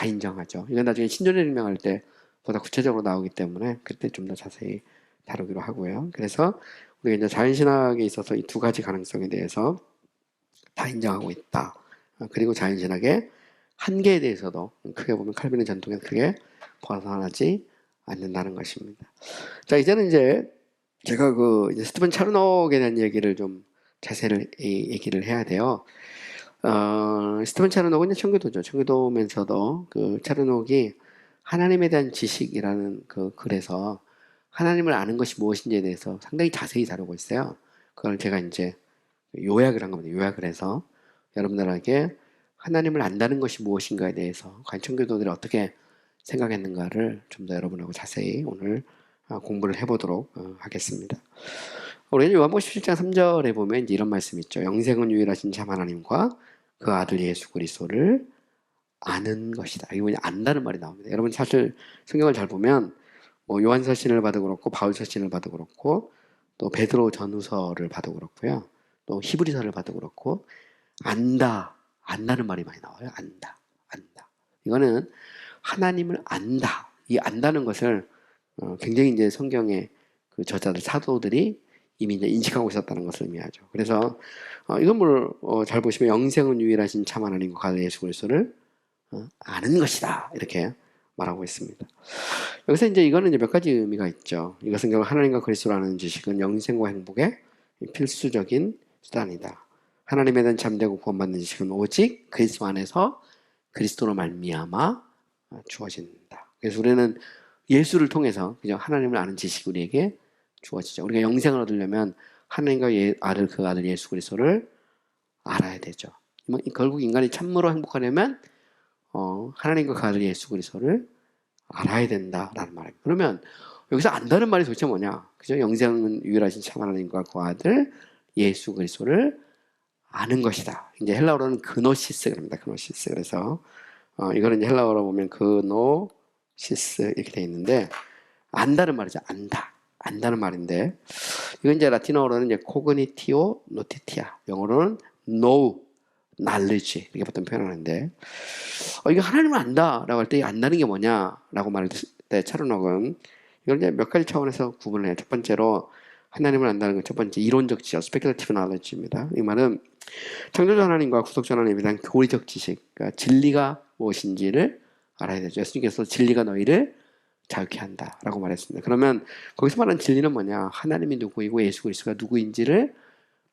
인정하죠. 이건 나중에 신존을 증명할 때 보다 구체적으로 나오기 때문에 그때 좀 더 자세히 다루기로 하고요. 그래서 우리가 이제 자연신학에 있어서 이 두 가지 가능성에 대해서 다 인정하고 있다. 그리고 자연신학의 한계에 대해서도 크게 보면 칼빈의 전통에 크게 벗어나지 않는다는 것입니다. 자, 이제는 이제 제가 이제 스티븐 차르녹에 대한 얘기를 좀 자세히 얘기를 해야 돼요. 스티븐 차르녹은 청교도죠. 청교도면서도 그 차르녹이 하나님에 대한 지식이라는 그 글에서 하나님을 아는 것이 무엇인지에 대해서 상당히 자세히 다루고 있어요. 그걸 제가 이제 요약을 한 겁니다. 요약을 해서 여러분들에게 하나님을 안다는 것이 무엇인가에 대해서 과연 청교도들이 어떻게 생각했는가를 좀 더 여러분하고 자세히 오늘 공부를 해보도록 하겠습니다. 우리는 요한복음 17장 3절에 보면 이제 이런 말씀이 있죠. 영생은 유일하신 참 하나님과 그 아들 예수 그리스도를 아는 것이다. 이게 뭐냐 안다는 말이 나옵니다. 여러분 사실 성경을 잘 보면 뭐 요한서신을 봐도 그렇고 바울서신을 봐도 그렇고 또 베드로 전후서를 봐도 그렇고요. 또 히브리서를 봐도 그렇고 안다는 말이 많이 나와요. 안다. 이거는 하나님을 안다. 이 안다는 것을 굉장히 이제 성경에 그 저자들 사도들이 이미 이제 인식하고 있었다는 것을 의미하죠. 그래서 이건 잘 보시면 영생은 유일하신 참 하나님과 가드 예수 그리스도를 아는 것이다 이렇게 말하고 있습니다. 여기서 이제 이거는 이제 몇 가지 의미가 있죠. 이것은 결국 하나님과 그리스도를 아는 지식은 영생과 행복의 필수적인 수단이다. 하나님에 대한 참되고 구원받는 지식은 오직 그리스도 안에서 그리스도로 말미암아 주어진다. 그래서 우리는 예수를 통해서 그죠? 하나님을 아는 지식이 우리에게 주어지죠. 우리가 영생을 얻으려면 하나님과 그 아들 예수 그리스도를 알아야 되죠. 결국 인간이 참으로 행복하려면 하나님과 그 아들 예수 그리스도를 알아야 된다라는 말입니다. 그러면 여기서 안다는 말이 도대체 뭐냐? 그죠? 영생은 유일하신 참 하나님과 그 아들 예수 그리스도를 아는 것이다. 이제 헬라어로는 그노시스랍니다. 그노시스. 그래서 이거는 이제 헬라어로 보면 그노시스 이렇게 되어 있는데 안다는 말이죠. 안다는 말인데 이건 이제 라틴어로는 이제 코그니티오 노티티아, 영어로는 know, knowledge 이렇게 보통 표현하는데 이게 하나님을 안다라고 할 때 안다는 게 뭐냐라고 말할 때 차르녹은 이걸 이제 몇 가지 차원에서 구분을 해요. 첫 번째로 하나님을 안다는 건 첫 번째 이론적 지식, speculative knowledge입니다. 이 말은 창조자 하나님과 구속자 하나님에 대한 교리적 지식, 그러니까 진리가 무엇인지를 알아야 되죠. 예수님께서 진리가 너희를 자유케 한다라고 말했습니다. 그러면 거기서 말하는 진리는 뭐냐? 하나님이 누구이고 예수 그리스도가 누구인지를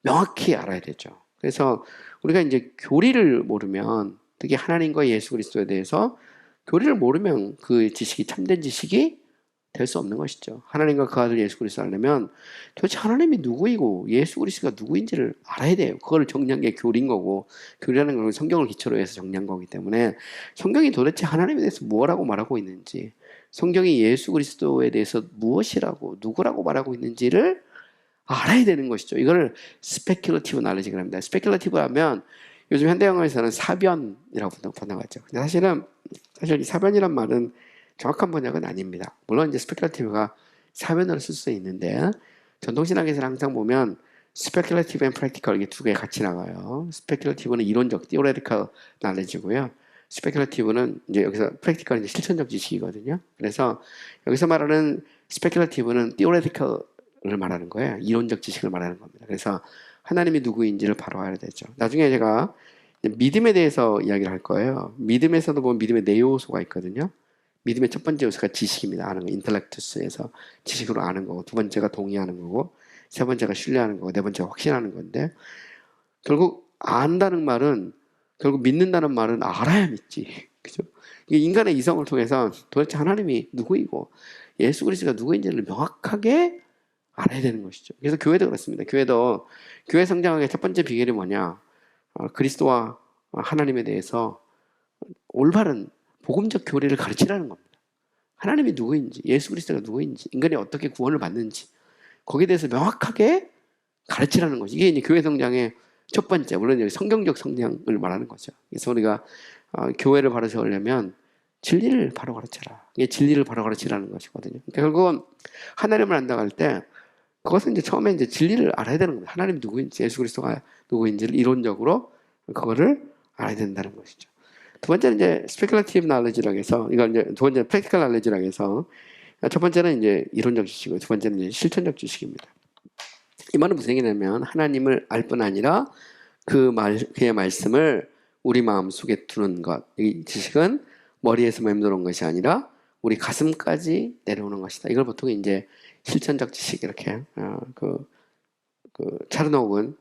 명확히 알아야 되죠. 그래서 우리가 이제 교리를 모르면 특히 하나님과 예수 그리스도에 대해서 교리를 모르면 그 지식이 참된 지식이 될 수 없는 것이죠. 하나님과 그 아들 예수 그리스도를 알려면 도대체 하나님이 누구이고 예수 그리스도가 누구인지를 알아야 돼요. 그걸 정리한 게 교리인 거고 교리라는 건 성경을 기초로 해서 정리한 거기 때문에 성경이 도대체 하나님에 대해서 뭐라고 말하고 있는지 성경이 예수 그리스도에 대해서 무엇이라고 누구라고 말하고 있는지를 알아야 되는 것이죠. 이걸 스페큘러티브 knowledge라고 합니다. 스페큘러티브 하면 요즘 현대 영어에서는 사변이라고 번역하죠. 근데 사실 이 사변이란 말은 정확한 번역은 아닙니다. 물론 이제 스페큘러티브가 사변으로 쓸 수 있는데 전통신학에서는 항상 보면 스페큘러티브 앤 프랙티컬 이게 두 개 같이 나가요. 스페큘러티브는 이론적, theoretical knowledge고요. 스페큘러티브는 이제 여기서 프랙티컬은 이제 실천적 지식이거든요. 그래서 여기서 말하는 스페큘러티브는 theoretical을 말하는 거예요. 이론적 지식을 말하는 겁니다. 그래서 하나님이 누구인지를 바로 알아야 되죠. 나중에 제가 믿음에 대해서 이야기를 할 거예요. 믿음에서도 보면 믿음의 네 요소가 있거든요. 믿음의 첫 번째 요소가 지식입니다. 아는 거, 인텔렉투스에서 지식으로 아는 거고, 두 번째가 동의하는 거고, 세 번째가 신뢰하는 거고, 네 번째가 확신하는 건데, 결국 안다는 말은, 결국 믿는다는 말은 알아야 믿지. 그죠? 이게 인간의 이성을 통해서 도대체 하나님이 누구이고, 예수 그리스도가 누구인지를 명확하게 알아야 되는 것이죠. 그래서 교회도 그렇습니다. 교회도, 교회 성장하기의 첫 번째 비결이 뭐냐? 그리스도와 하나님에 대해서 올바른 복음적 교리를 가르치라는 겁니다. 하나님이 누구인지, 예수 그리스도가 누구인지, 인간이 어떻게 구원을 받는지 거기에 대해서 명확하게 가르치라는 거죠. 이게 이제 교회 성장의 첫 번째, 물론 성경적 성장을 말하는 거죠. 그래서 우리가 교회를 바로 세우려면 진리를 바로 가르쳐라. 이게 진리를 바로 가르치라는 것이거든요. 그러니까 결국은 하나님을 안다고 할 때 그것은 이제 처음에 이제 진리를 알아야 되는 겁니다. 하나님이 누구인지, 예수 그리스도가 누구인지를 이론적으로 그거를 알아야 된다는 것이죠. 두 번째는 이제 speculative knowledge라고 해서, 이건 이제 두 번째는 practical knowledge라고 해서, 첫 번째는 이제 이론적 지식이고, 두 번째는 이제 실천적 지식입니다. 이 말은 무슨 얘기냐면, 하나님을 알 뿐 아니라 그의 말씀을 우리 마음 속에 두는 것. 이 지식은 머리에서 맴도는 것이 아니라 우리 가슴까지 내려오는 것이다. 이걸 보통 이제 실천적 지식 이렇게, 차르녹은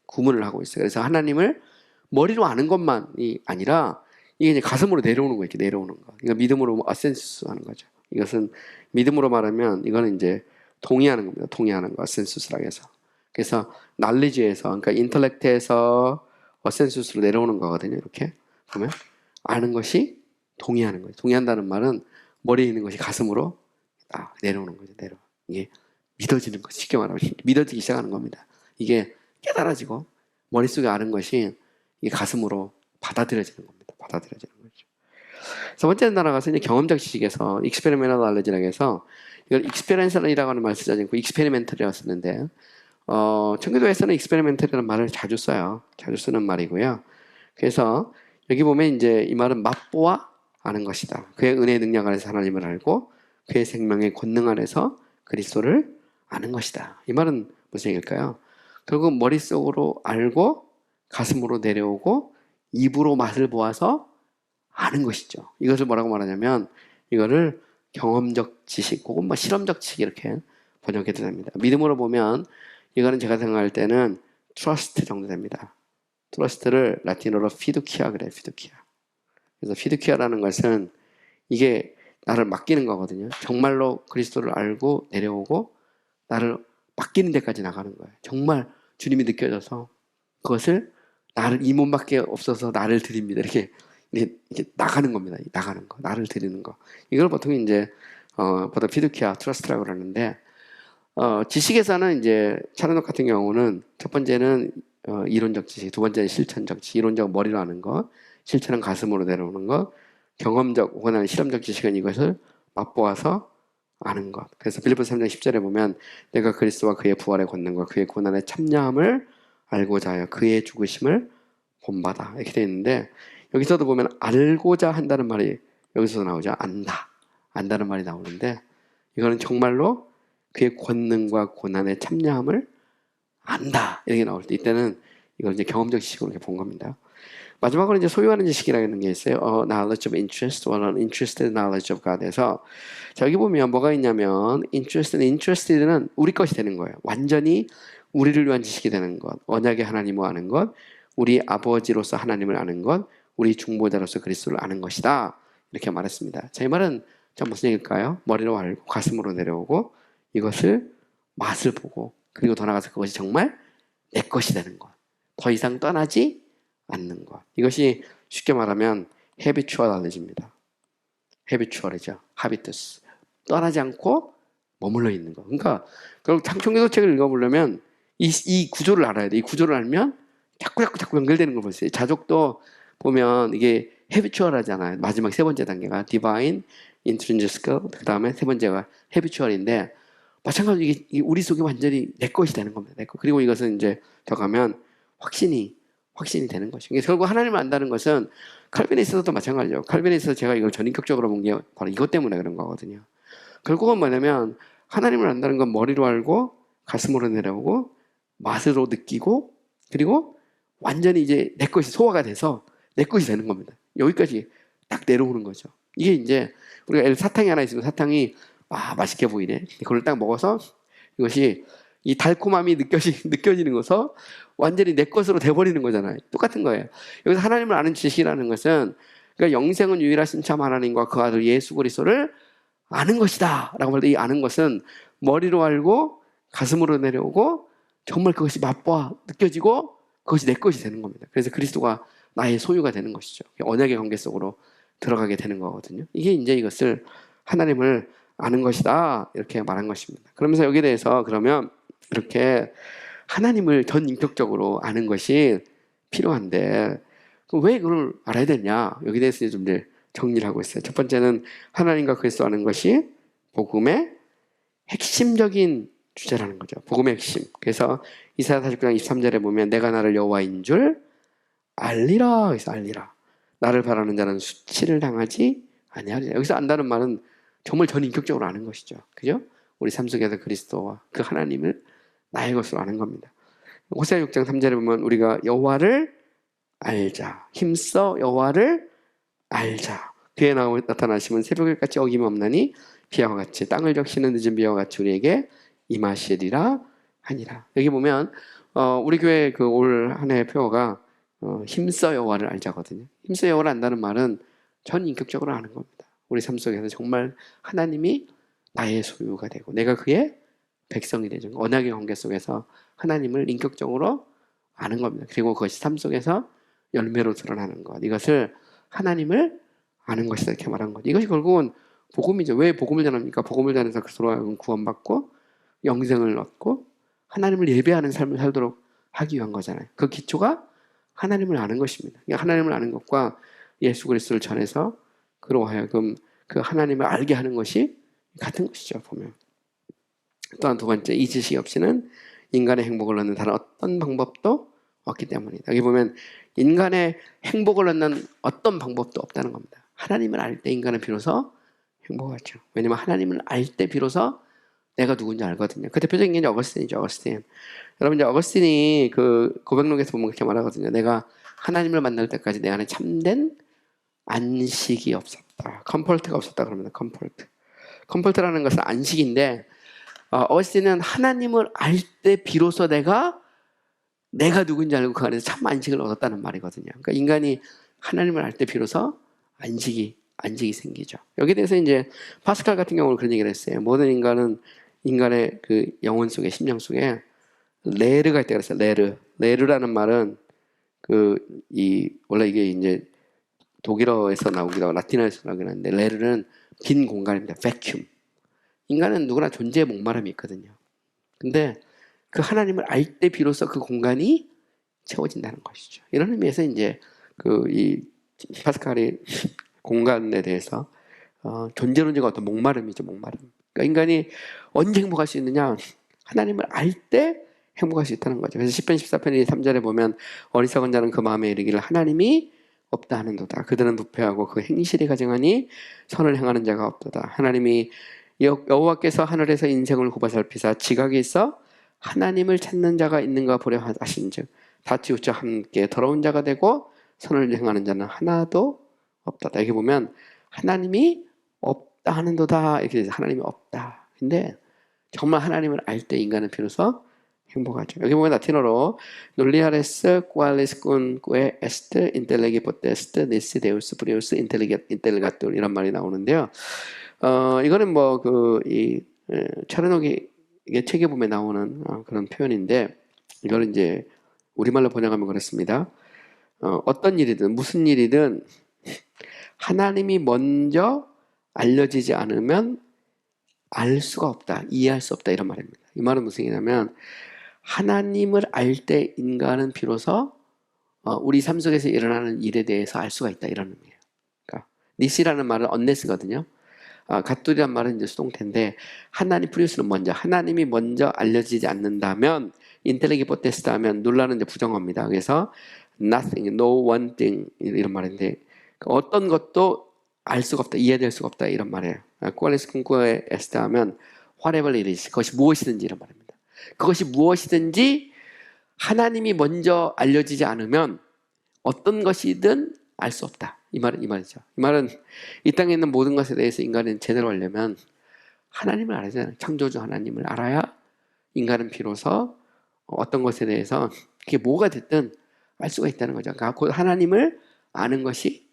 구분을 하고 있어요. 그래서 하나님을 머리로 아는 것만이 아니라 이게 이제 가슴으로 내려오는 거, 이렇게 내려오는 거. 이거 믿음으로 아센수스 하는 거죠. 이것은 믿음으로 말하면 이거는 이제 동의하는 겁니다. 동의하는 거, 아센수스라고 해서. 그래서 knowledge에서, 그러니까 인텔렉트에서 어센수스로 내려오는 거거든요. 이렇게 보면 아는 것이 동의하는 거예요. 동의한다는 말은 머리에 있는 것이 가슴으로 내려오는 거죠. 이게 믿어지는 거, 쉽게 말하면 믿어지기 시작하는 겁니다. 이게 깨달아지고 머릿속에 아는 것이 이게 가슴으로 받아들여지는 겁니다. 받아들여지는 거죠. 세 번째 나아가서 이제 경험적 지식에서 experimental knowledge라고 해서, 이걸 experiential이라고 하는 말 쓰지 않고 experimental이라고 쓰는데, 청교도에서는 experimental이라는 말을 자주 써요. 자주 쓰는 말이고요. 그래서 여기 보면 이제 이 말은 맛보아 아는 것이다. 그의 은혜의 능력 안에서 하나님을 알고 그의 생명의 권능 안에서 그리스도를 아는 것이다. 이 말은 무슨 얘기일까요? 결국 머릿속으로 알고 가슴으로 내려오고 입으로 맛을 보아서 아는 것이죠. 이것을 뭐라고 말하냐면 이거를 경험적 지식 혹은 뭐 실험적 지식 이렇게 번역해도 됩니다. 믿음으로 보면 이거는 제가 생각할 때는 트러스트 정도 됩니다. 트러스트를 라틴어로 피두키아 그래요. 피두키아. 그래서 피두키아라는 것은 이게 나를 맡기는 거거든요. 정말로 그리스도를 알고 내려오고 나를 맡기는 데까지 나가는 거예요. 정말 주님이 느껴져서 그것을 나를 이 몸밖에 없어서 나를 드립니다. 이렇게 나가는 겁니다. 나가는 거, 나를 드리는 거. 이걸 보통 이제 보통 피두키아 트러스트라고 그러는데 지식에서는 이제 차르녹 같은 경우는 첫 번째는 이론적 지식, 두 번째는 실천적 지식. 이론적 머리로 하는 거, 실천은 가슴으로 내려오는 거, 경험적 혹은 실험적 지식은 이것을 맛보아서 아는 것. 그래서 빌립보서 3장 10절에 보면 내가 그리스도와 그의 부활의 권능과 그의 고난의 참여함을 알고자 하여 그의 죽으심을 본받아 이렇게 되어 있는데 여기서도 보면 알고자 한다는 말이 여기서 나오죠. 안다는 말이 나오는데 이거는 정말로 그의 권능과 고난의 참여함을 안다 이렇게 나올 때 이때는 이걸 이제 경험적 지식으로 이렇게 본 겁니다. 마지막으로 이제 소유하는 지식이라는 게 있어요. knowledge of interest, or uninterested knowledge of God에서 자, 여기 보면 뭐가 있냐면 interested는 우리 것이 되는 거예요. 완전히 우리를 위한 지식이 되는 것, 언약의 하나님을 아는 것, 우리 아버지로서 하나님을 아는 것, 우리 중보자로서 그리스도를 아는 것이다. 이렇게 말했습니다. 자, 이 말은 무슨 얘기일까요? 머리로 알고 가슴으로 내려오고 이것을 맛을 보고 그리고 더 나아가서 그것이 정말 내 것이 되는 것. 더 이상 떠나지 않는 것. 이것이 쉽게 말하면 habitual knowledge입니다. habitual이죠. habitus. 떠나지 않고 머물러 있는 것. 그러니까 결국 창조기도책을 읽어보려면 이 구조를 알아야 돼. 이 구조를 알면 자꾸 연결되는 걸 볼 수 있어요. 자족도 보면 이게 habitual하잖아요. 마지막 세 번째 단계가 divine, intrinsical, 그 다음에 세 번째가 habitual인데 마찬가지로 이게 우리 속에 완전히 내 것이 되는 겁니다. 내 것. 그리고 이것은 이제 더 가면 확신이 되는 것이죠. 결국 하나님을 안다는 것은 칼빈에 있어서도 마찬가지죠. 칼빈에 있어서 제가 이걸 전인격적으로 본 게 바로 이것 때문에 그런 거거든요. 결국은 뭐냐면 하나님을 안다는 건 머리로 알고 가슴으로 내려오고 맛으로 느끼고 그리고 완전히 이제 내 것이 소화가 돼서 내 것이 되는 겁니다. 여기까지 딱 내려오는 거죠. 이게 이제 우리가 사탕이 하나 있으면 사탕이 맛있게 보이네. 그걸 딱 먹어서 이것이 이 달콤함이 느껴지는 것서 완전히 내 것으로 돼버리는 거잖아요. 똑같은 거예요. 여기서 하나님을 아는 지식이라는 것은 그러니까 영생은 유일하신 참 하나님과 그 아들 예수 그리스도를 아는 것이다 라고 할 때 이 아는 것은 머리로 알고 가슴으로 내려오고 정말 그것이 맛보아 느껴지고 그것이 내 것이 되는 겁니다. 그래서 그리스도가 나의 소유가 되는 것이죠. 언약의 관계 속으로 들어가게 되는 거거든요. 이게 이제 이것을 하나님을 아는 것이다 이렇게 말한 것입니다. 그러면서 여기에 대해서 그러면 이렇게 하나님을 전 인격적으로 아는 것이 필요한데 왜 그걸 알아야 되냐? 여기에 대해서 좀 정리를 하고 있어요. 첫 번째는 하나님과 그리스도 아는 것이 복음의 핵심적인 주제라는 거죠. 복음의 핵심. 그래서 이사야 49장 23절에 보면 내가 나를 여호와인 줄 알리라. 그래서 알리라. 나를 바라는 자는 수치를 당하지 아니하리라. 여기서 안다는 말은 정말 전 인격적으로 아는 것이죠. 그죠? 우리 삶 속에서 그리스도와 그 하나님을 나의 것으로 아는 겁니다. 호세아 6장 3절에 보면 우리가 여호와를 알자. 힘써 여호와를 알자. 그에 나타나시면 새벽일같이 어김없나니 비와 같이 땅을 적시는 늦은 비와 같이 우리에게 임하시리라 하니라. 여기 보면 우리 교회 그 올 한 해 표어가 힘써 여호와를 알자거든요. 힘써 여호와를 안다는 말은 전 인격적으로 아는 겁니다. 우리 삶 속에서 정말 하나님이 나의 소유가 되고 내가 그의 백성이 되죠. 언약의 관계 속에서 하나님을 인격적으로 아는 겁니다. 그리고 그것이 삶 속에서 열매로 드러나는 것. 이것을 하나님을 아는 것이다 이렇게 말한 거죠. 이것이 결국은 복음이죠. 왜 복음을 전합니까? 복음을 전해서 그리스도로 구원받고 영생을 얻고 하나님을 예배하는 삶을 살도록 하기 위한 거잖아요. 그 기초가 하나님을 아는 것입니다. 하나님을 아는 것과 예수 그리스도를 전해서 그로 하여금 그 하나님을 알게 하는 것이 같은 것이죠. 보면 또한 두 번째, 이 지식이 없이는 인간의 행복을 얻는 다른 어떤 방법도 없기 때문이다. 여기 보면 인간의 행복을 얻는 어떤 방법도 없다는 겁니다. 하나님을 알 때 인간은 비로소 행복하죠. 왜냐하면 하나님을 알 때 비로소 내가 누군지 알거든요. 그 대표적인 게 이제 어거스틴이죠. 어거스틴. 여러분 이제 어거스틴이 그 고백록에서 보면 그렇게 말하거든요. 내가 하나님을 만날 때까지 내 안에 참된 안식이 없었다. 컴포트가 없었다 그럽니다. 컴포트. 컴포트라는 것은 안식인데 어거스틴은 하나님을 알 때 비로소 내가 누군지 알고 그 안에서 참 안식을 얻었다는 말이거든요. 그러니까 인간이 하나님을 알 때 비로소 안식이 생기죠. 여기에 대해서 이제 파스칼 같은 경우는 그런 얘기를 했어요. 모든 인간은 인간의 그 영혼 속에 심령 속에 레르가 있다고 그랬어요. 레르라는 말은 원래 이게 이제 독일어에서 나오기도 하고 라틴어에서 나오긴 하는데 레르는 빈 공간입니다. vacuum. 인간은 누구나 존재의 목마름이 있거든요. 근데 그 하나님을 알 때 비로소 그 공간이 채워진다는 것이죠. 이런 의미에서 이제 이 파스칼이 공간에 대해서 존재론자가 어떤 목마름이죠. 목마름. 그러니까 인간이 언제 행복할 수 있느냐? 하나님을 알 때 행복할 수 있다는 거죠. 그래서 10편 14편 3절에 보면 어리석은 자는 그 마음에 이르기를 하나님이 없다 하는도다. 그들은 부패하고 그 행실이 가증하니 선을 행하는 자가 없도다. 하나님이 여호와께서 하늘에서 인생을 굽어 살피사 지각이 있어 하나님을 찾는 자가 있는가 보려 하신즉 다치 웃자 함께 더러운 자가 되고 선을 행하는 자는 하나도 없다. 여기 보면 하나님이 없다 하는도다 이렇게 돼서 하나님이 없다. 근데 정말 하나님을 알 때 인간은 비로소 행복하죠. 여기 보면 라틴어로 놀리아레스 꾸알레스 꾼꾸에 에스트 인텔레기 포테스트 니시 데우스 프리우스 인텔레가tur 이런 말이 나오는데요. 이거는 차르노기 책에 보면 나오는 그런 표현인데 이거는 이제 우리말로 번역하면 그렇습니다. 어떤 일이든 무슨 일이든 하나님이 먼저 알려지지 않으면 알 수가 없다, 이해할 수 없다 이런 말입니다. 이 말은 무슨 얘기냐면 하나님을 알 때 인간은 비로소 우리 삶 속에서 일어나는 일에 대해서 알 수가 있다 이런 의미예요. 그러니까 니시라는 말은 언네스거든요. 갓돌이란 말은 이제 수동태인데 하나님 프리우스는 먼저 하나님이 먼저 알려지지 않는다면 인텔레기 포테스트 하면 놀라는 이제 부정어입니다. 그래서 nothing, no one thing 이런 말인데 어떤 것도 알 수가 없다, 이해될 수가 없다 이런 말이에요. 꾸알레스 쿵꾸에 에스트 하면 whatever it is, 그것이 무엇이든지 이런 말입니다. 그것이 무엇이든지 하나님이 먼저 알려지지 않으면 어떤 것이든 알 수 없다. 이 말이죠. 이 말은 이 땅에 있는 모든 것에 대해서 인간은 제대로 하려면 하나님을 알아야 되잖아요. 창조주 하나님을 알아야 인간은 비로소 어떤 것에 대해서 그게 뭐가 됐든 알 수가 있다는 거죠. 그러니까 곧 하나님을 아는 것이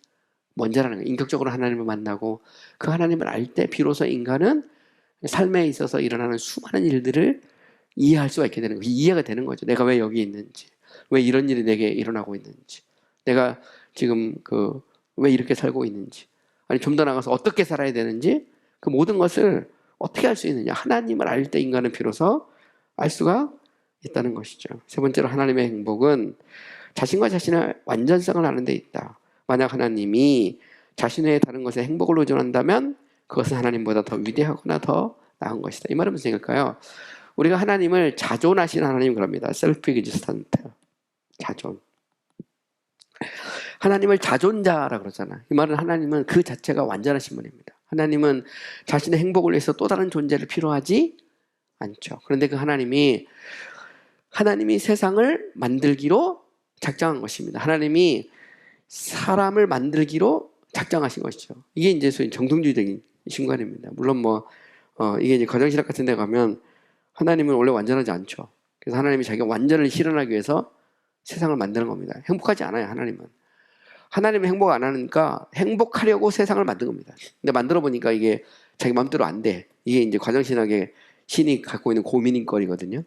먼저라는 거예요. 인격적으로 하나님을 만나고 그 하나님을 알 때 비로소 인간은 삶에 있어서 일어나는 수많은 일들을 이해할 수가 있게 되는 거예요. 이해가 되는 거죠. 내가 왜 여기 있는지, 왜 이런 일이 내게 일어나고 있는지, 내가 지금 왜 이렇게 살고 있는지, 아니 좀 더 나가서 어떻게 살아야 되는지 그 모든 것을 어떻게 할 수 있느냐. 하나님을 알 때 인간은 비로소 알 수가 있다는 것이죠. 세 번째로 하나님의 행복은 자신과 자신의 완전성을 아는 데 있다. 만약 하나님이 자신의 다른 것에 행복을 의존한다면 그것은 하나님보다 더 위대하거나 더 나은 것이다. 이 말은 무슨 얘기일까요? 우리가 하나님을 자존하시는 하나님 그럽니다. self-existent. 자존. 하나님을 자존자라고 그러잖아. 이 말은 하나님은 그 자체가 완전하신 분입니다. 하나님은 자신의 행복을 위해서 또 다른 존재를 필요하지 않죠. 그런데 그 하나님이 세상을 만들기로 작정한 것입니다. 하나님이 사람을 만들기로 작정하신 것이죠. 이게 이제 소위 정통주의적인 신관입니다. 물론 이게 이제 가정신학 같은 데 가면 하나님은 원래 완전하지 않죠. 그래서 하나님이 자기가 완전을 실현하기 위해서 세상을 만드는 겁니다. 행복하지 않아요, 하나님은. 하나님은 행복 안 하니까 행복하려고 세상을 만든 겁니다. 근데 만들어 보니까 이게 자기 마음대로 안 돼. 이게 이제 가정신학의 신이 갖고 있는 고민인 거리거든요.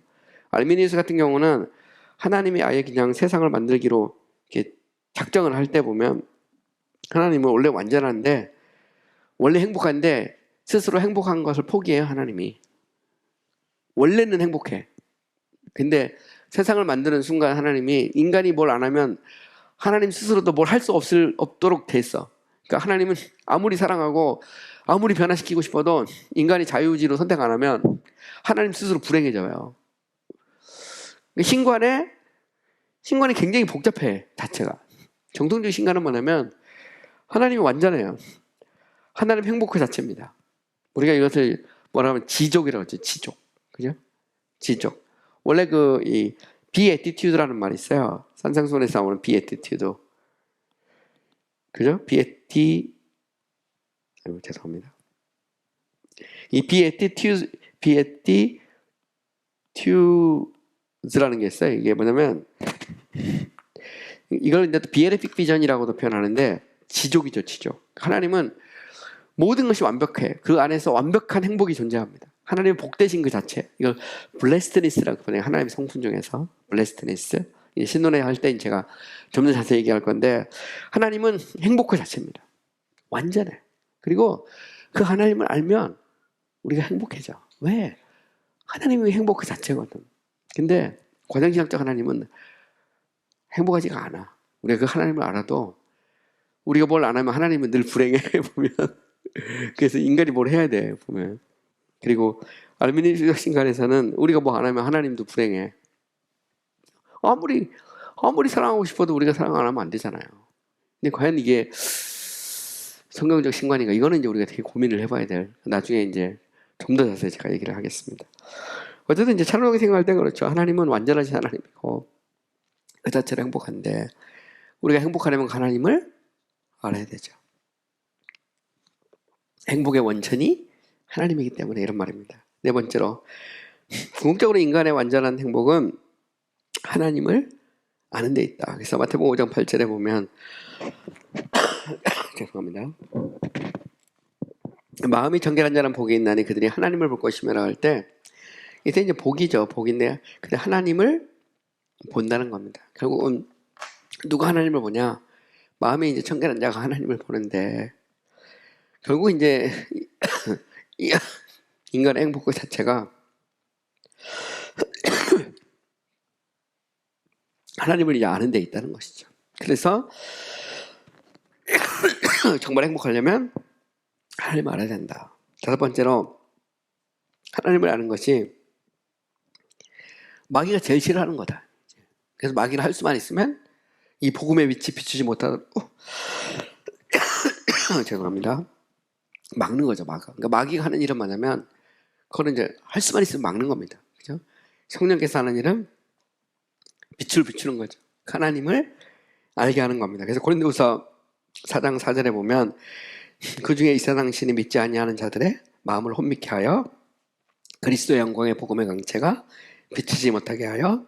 알미니우스 같은 경우는 하나님이 아예 그냥 세상을 만들기로 이렇게 작정을 할 때 보면 하나님은 원래 완전한데 원래 행복한데 스스로 행복한 것을 포기해요. 하나님이 원래는 행복해. 근데 세상을 만드는 순간 하나님이 인간이 뭘 안 하면 하나님 스스로도 뭘 할 수 없도록 돼 있어. 그러니까 하나님은 아무리 사랑하고 아무리 변화시키고 싶어도 인간이 자유의지로 선택 안 하면 하나님 스스로 불행해져요. 신관이 굉장히 복잡해, 자체가. 정통주의 신관은 뭐냐면 하나님이 완전해요. 하나님 행복 그 자체입니다. 우리가 이것을 뭐라 하면 지족이라고 하죠. 지족. 그죠? 지족. 원래 이 비애티튜드라는 말이 있어요. 산상수훈에서 나오는 비애티튜드. 그죠? 아이고, 죄송합니다. 이 비애티튜즈라는 게 있어요. 이게 뭐냐면 이걸 이제 비에레픽 비전이라고도 표현하는데 지족이죠, 지족. 하나님은 모든 것이 완벽해. 그 안에서 완벽한 행복이 존재합니다. 하나님의 복되신 그 자체. 이걸 블레스트니스라고 표현해요. 하나님의 성품 중에서 블레스트니스. 신론회 할 때 제가 좀 더 자세히 얘기할 건데 하나님은 행복 그 자체입니다. 완전해. 그리고 그 하나님을 알면 우리가 행복해져. 왜? 하나님이 행복 그 자체거든. 근데 과정신학적 하나님은 행복하지가 않아. 우리가 그 하나님을 알아도 우리가 뭘 안 하면 하나님은 늘 불행해 보면. 그래서 인간이 뭘 해야 돼 보면. 그리고 알미니스적 신간에서는 우리가 뭐 안 하면 하나님도 불행해. 아무리 사랑하고 싶어도 우리가 사랑 안 하면 안 되잖아요. 근데 과연 이게 성경적 신관인가? 이거는 이제 우리가 되게 고민을 해봐야 될. 나중에 이제 좀 더 자세히 제가 얘기를 하겠습니다. 어쨌든 이제 찬란하게 생각할 때 그렇죠. 하나님은 완전하신 하나님이고 그 자체로 행복한데 우리가 행복하려면 하나님을 알아야 되죠. 행복의 원천이 하나님이기 때문에 이런 말입니다. 네 번째로 궁극적으로 인간의 완전한 행복은 하나님을 아는 데 있다. 그래서 마태복음 5장 8절에 보면 죄송합니다. 마음이 정결한 자는 복이 있나니 그들이 하나님을 볼 것이며라 할 때 이때 이제 복이죠. 복인데 근데 하나님을 본다는 겁니다. 결국은 누가 하나님을 보냐? 마음이 이제 청결한 자가 하나님을 보는데 결국 이제 인간의 행복 그 자체가 하나님을 이제 아는 데 있다는 것이죠. 그래서 정말 행복하려면 하나님을 알아야 된다. 다섯 번째로 하나님을 아는 것이 마귀가 제일 싫어하는 거다. 그래서 마귀를 할 수만 있으면 이 복음의 빛이 비추지 못하고 죄송합니다. 막는 거죠, 막아. 그러니까 마귀가 하는 일은 뭐냐면 그거는 이제 할 수만 있으면 막는 겁니다. 그죠? 성령께서 하는 일은 빛을 비추는 거죠. 하나님을 알게 하는 겁니다. 그래서 고린도후서 4장 4절에 보면 그 중에 이 세상 신이 믿지 아니하는 자들의 마음을 혼미케 하여 그리스도의 영광의 복음의 강체가 비치지 못하게 하여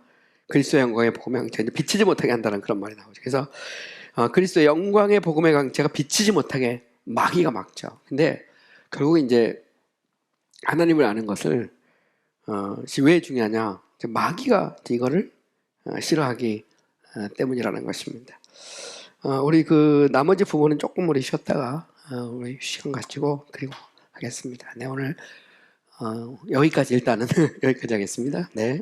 그리스도의 영광의 복음의 강체가 비치지 못하게 한다는 그런 말이 나오죠. 그래서 그리스도의 영광의 복음의 강체가 비치지 못하게 마귀가 막죠. 근데 결국 이제 하나님을 아는 것을 왜 중요하냐? 마귀가 이거를 싫어하기 때문이라는 것입니다. 우리 그 나머지 부분은 조금 우리 쉬었다가 우리 시간 가지고 그리고 하겠습니다. 네, 오늘 여기까지 일단은 여기까지 하겠습니다. 네.